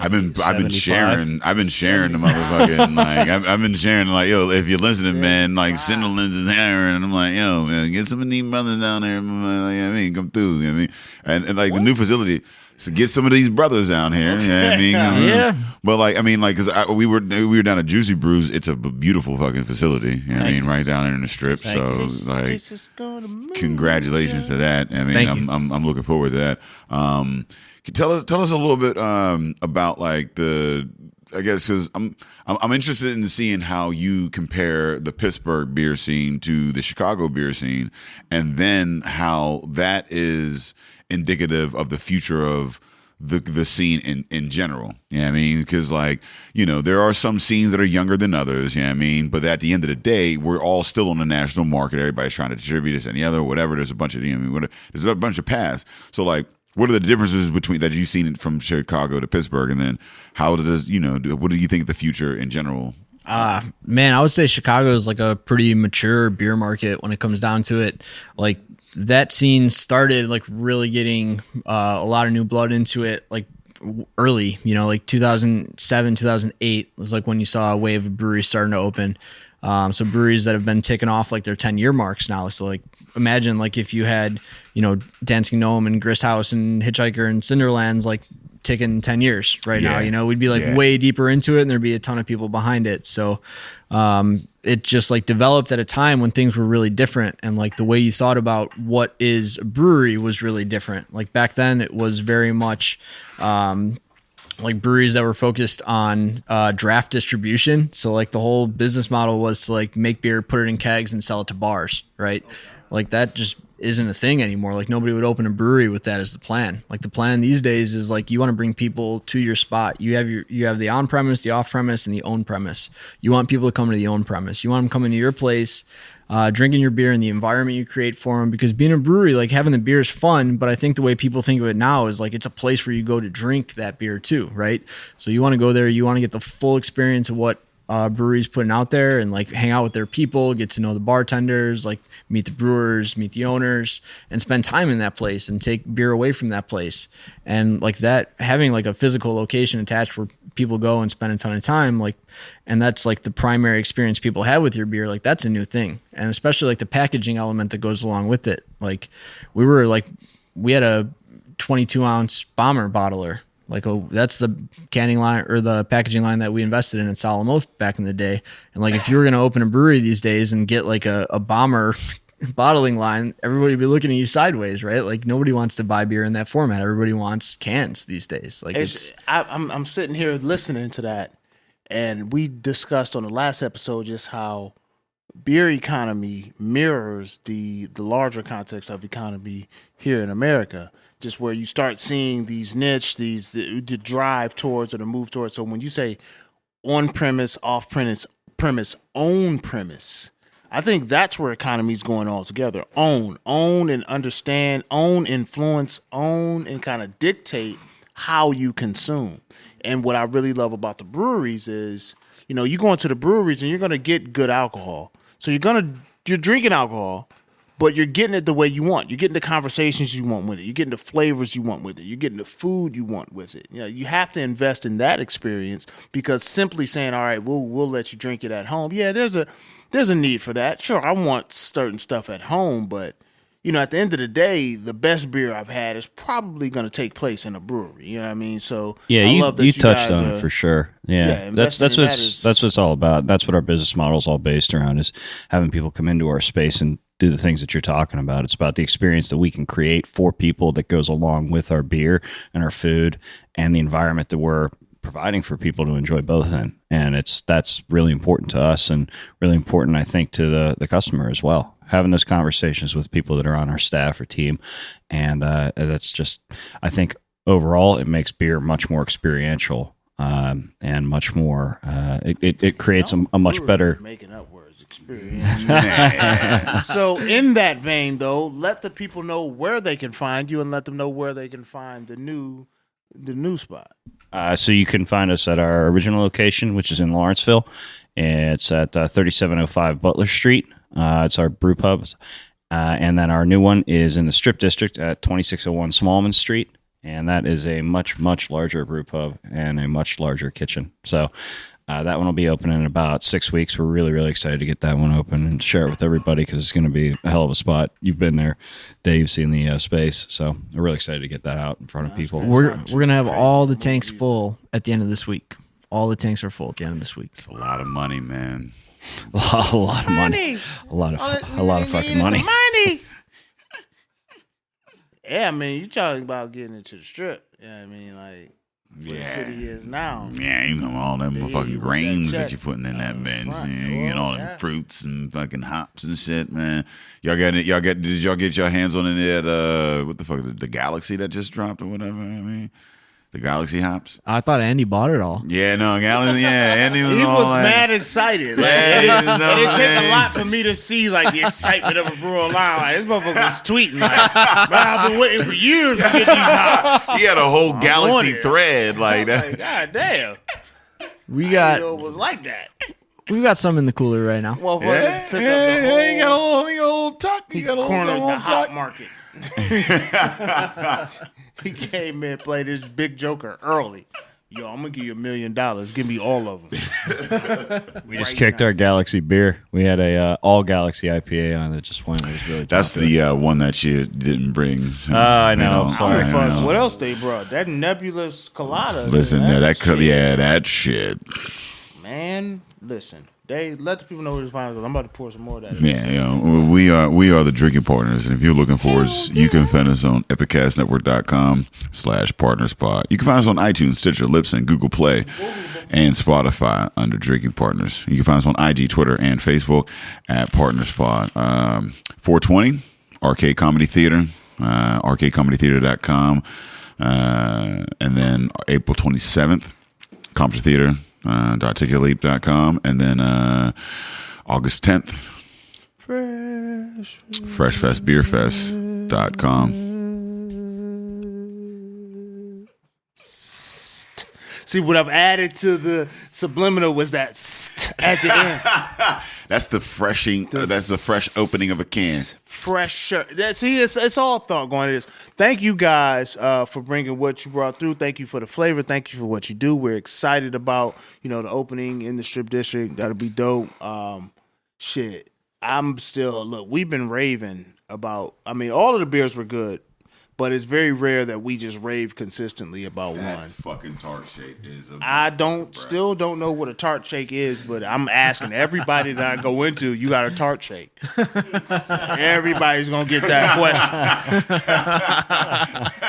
D: I've been sharing the motherfucking like I've been sharing like, yo, if you're listening, man, like Cinderlands is hiring, and I'm like, yo, man, get some of these brothers down there, like, I mean, come through, you know what I mean, and like the new facility. So get some of these brothers down here. You know what I mean?
E: Yeah.
D: But like, I mean, like, cause we were down at Juicy Brews. It's a beautiful fucking facility. You know what I mean? Right down there in the strip. So like, congratulations to that. I mean, I'm looking forward to that. Tell us a little bit about like I guess because I'm interested in seeing how you compare the Pittsburgh beer scene to the Chicago beer scene, and then how that is indicative of the future of the scene in general. You know what I mean? Because like, you know, there are some scenes that are younger than others, you know what I mean? But at the end of the day, we're all still on the national market. Everybody's trying to distribute this and the other, whatever. There's a bunch of, you know, there's a bunch of paths. So like, what are the differences between that you've seen from Chicago to Pittsburgh, and then how does, you know, what do you think of the future in general?
E: Man, I would say Chicago is like a pretty mature beer market when it comes down to it. Like, that scene started like really getting a lot of new blood into it like early, you know, like 2007, 2008 was like when you saw a wave of breweries starting to open. So breweries that have been ticking off like their 10-year marks now. So like, imagine like if you had, you know, Dancing Gnome and Grist House and Hitchhiker and Cinderlands like ticking 10 years right now, you know, we'd be like way deeper into it, and there'd be a ton of people behind it. So it just like developed at a time when things were really different, and like the way you thought about what is a brewery was really different. Like back then it was very much like breweries that were focused on draft distribution. So like the whole business model was to like make beer, put it in kegs, and sell it to bars, right? Like that just isn't a thing anymore. Like nobody would open a brewery with that as the plan. Like the plan these days is like you want to bring people to your spot. You have the on premise, the off premise, and the own premise. You want people to come to the own premise. You want them coming to your place, drinking your beer in the environment you create for them. Because being a brewery, like having the beer is fun, but I think the way people think of it now is like it's a place where you go to drink that beer too, right? So you want to go there, you want to get the full experience of what breweries putting out there and like hang out with their people, get to know the bartenders, like meet the brewers, meet the owners, and spend time in that place and take beer away from that place. And like that, having like a physical location attached where people go and spend a ton of time, like, and that's like the primary experience people have with your beer. Like that's a new thing. And especially like the packaging element that goes along with it. Like we had a 22-ounce bomber bottler. Like that's the canning line or the packaging line that we invested in Solemn Oath back in the day. And like if you were going to open a brewery these days and get like a bomber bottling line, everybody would be looking at you sideways, right? Like nobody wants to buy beer in that format. Everybody wants cans these days. Like
G: I'm sitting here listening to that, and we discussed on the last episode just how beer economy mirrors the larger context of economy here in America. Just where you start seeing these niche, the drive towards or the move towards. So when you say on premise, off premise, own premise, I think that's where economy's going all together. Own and understand, own influence, own and kind of dictate how you consume. And what I really love about the breweries is, you know, you go into the breweries and you're going to get good alcohol. So you're drinking alcohol, but you're getting it the way you want. You're getting the conversations you want with it. You're getting the flavors you want with it. You're getting the food you want with it. You know, you have to invest in that experience, because simply saying, all right, we'll let you drink it at home. Yeah, there's a need for that. Sure, I want certain stuff at home, but you know, at the end of the day, the best beer I've had is probably going to take place in a brewery. You know what I mean? So
F: yeah,
G: I love that
F: you touched
G: guys
F: on it for sure. Yeah, that's what it's all about. That's what our business model is all based around, is having people come into our space and do the things that you're talking about. It's about the experience that we can create for people that goes along with our beer and our food and the environment that we're providing for people to enjoy both in. And that's really important to us and really important, I think, to the customer as well. Having those conversations with people that are on our staff or team. And that's just, I think overall it makes beer much more experiential and much more, it creates a much better.
G: Making up words, experience. So in that vein though, let the people know where they can find you and let them know where they can find the new spot.
F: So you can find us at our original location, which is in Lawrenceville. It's at 3705 Butler Street. It's our brew pub. And then our new one is in the Strip District at 2601 Smallman Street. And that is a much, much larger brew pub and a much larger kitchen. So that one will be open in about 6 weeks. We're really, really excited to get that one open and share it with everybody, because it's going to be a hell of a spot. You've been there, Dave, seen the space. So we're really excited to get that out in front of people.
E: We're going to have all the tanks full at the end of this week. All the tanks are full at the end of this week.
D: It's a lot of money, man.
F: A lot of money. A lot of fucking money.
G: Yeah, I mean, you talking about getting into the Strip. Yeah, I mean, like where the city is now.
D: Yeah, you know all them fucking grains that you're putting in that bench.
G: front,
D: You get all them fruits and fucking hops and shit, man. Did y'all get your hands on any of that? What the fuck? The Galaxy that just dropped or whatever. I mean, the Galaxy hops.
E: I thought Andy bought it all.
D: Yeah, no, Galaxy. Yeah, Andy was.
G: He
D: all
G: was
D: like,
G: mad excited. Like, it take a lot for me to see like the excitement of a brewer online. Like, this motherfucker was tweeting like, "Man, I've been waiting for years to get these hops."
D: He had a whole Galaxy thread like that.
G: Like, God damn,
E: We got
G: it was like that.
E: We've got some in the cooler right now.
G: Motherfucker took up the whole.
D: He got a little tuck.
G: He cornered the hot market. He came in, played this big joker early. Yo, I'm gonna give you $1 million. Give me all of them.
F: We just kicked our Galaxy beer. We had a all Galaxy IPA on that just went. It was really.
D: That's the one that you didn't bring.
F: I know. I'm sorry.
G: What else they brought? That nebulous colada.
D: Listen, that shit.
G: Man, listen. They let the people know where to find us. I'm about to pour some more of that.
D: Yeah, we are the drinking partners, and if you're looking for us, you can find us on epicastnetwork.com/partnerspot. You can find us on iTunes, Stitcher, Libsyn, Google Play, and Spotify under Drinking Partners. You can find us on IG, Twitter, and Facebook at PartnersPod. 420 Arcade Comedy Theater, arcadecomedytheater.com, and then April 27th, Comedy Theater. .ticketleap.com, and then August 10th, freshfestbeerfest.com.
G: See, what I've added to the subliminal was that at the end.
D: That's the freshing. That's the fresh opening of a can.
G: Fresher. See, it's all thought going into this. Thank you guys for bringing what you brought through. Thank you for the flavor. Thank you for what you do. We're excited about the opening in the Strip District. That'll be dope. Shit, I'm still we've been raving about. I mean, all of the beers were good. But it's very rare that we just rave consistently about
D: that
G: one.
D: Fucking tart shake is.
G: Still don't know what a tart shake is, but I'm asking everybody that I go into. You got a tart shake? Everybody's gonna get that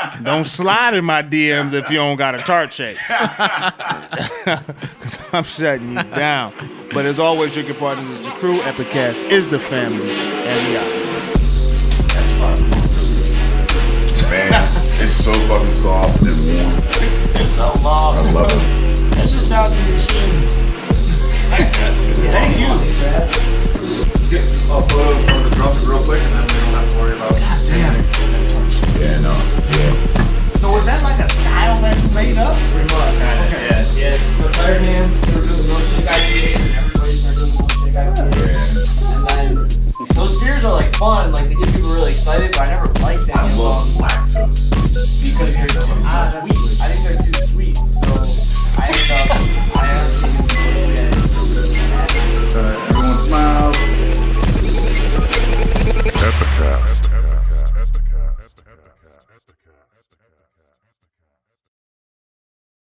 G: question. Don't slide in my DMs if you don't got a tart shake, because I'm shutting you down. But as always, Drinking Partners is the crew. Epicast is the family, and we out.
D: That's fun. Man, it's so fucking soft and warm.
H: It's so long.
D: I love it.
H: That's just down to the machine. Nice, guys. Thank you.
I: Get a photo from the drums real quick, and then we don't have to worry about.
H: God damn.
D: Yeah, no. Yeah.
H: So was that like a style that you made up? Pretty much. Okay. Yeah. The player hands, they were doing milkshake IPAs, and everybody started doing milkshake IPAs. And then those beers are like fun, like they get people really excited, but I never liked them.
I: I love lactose.
H: Because you're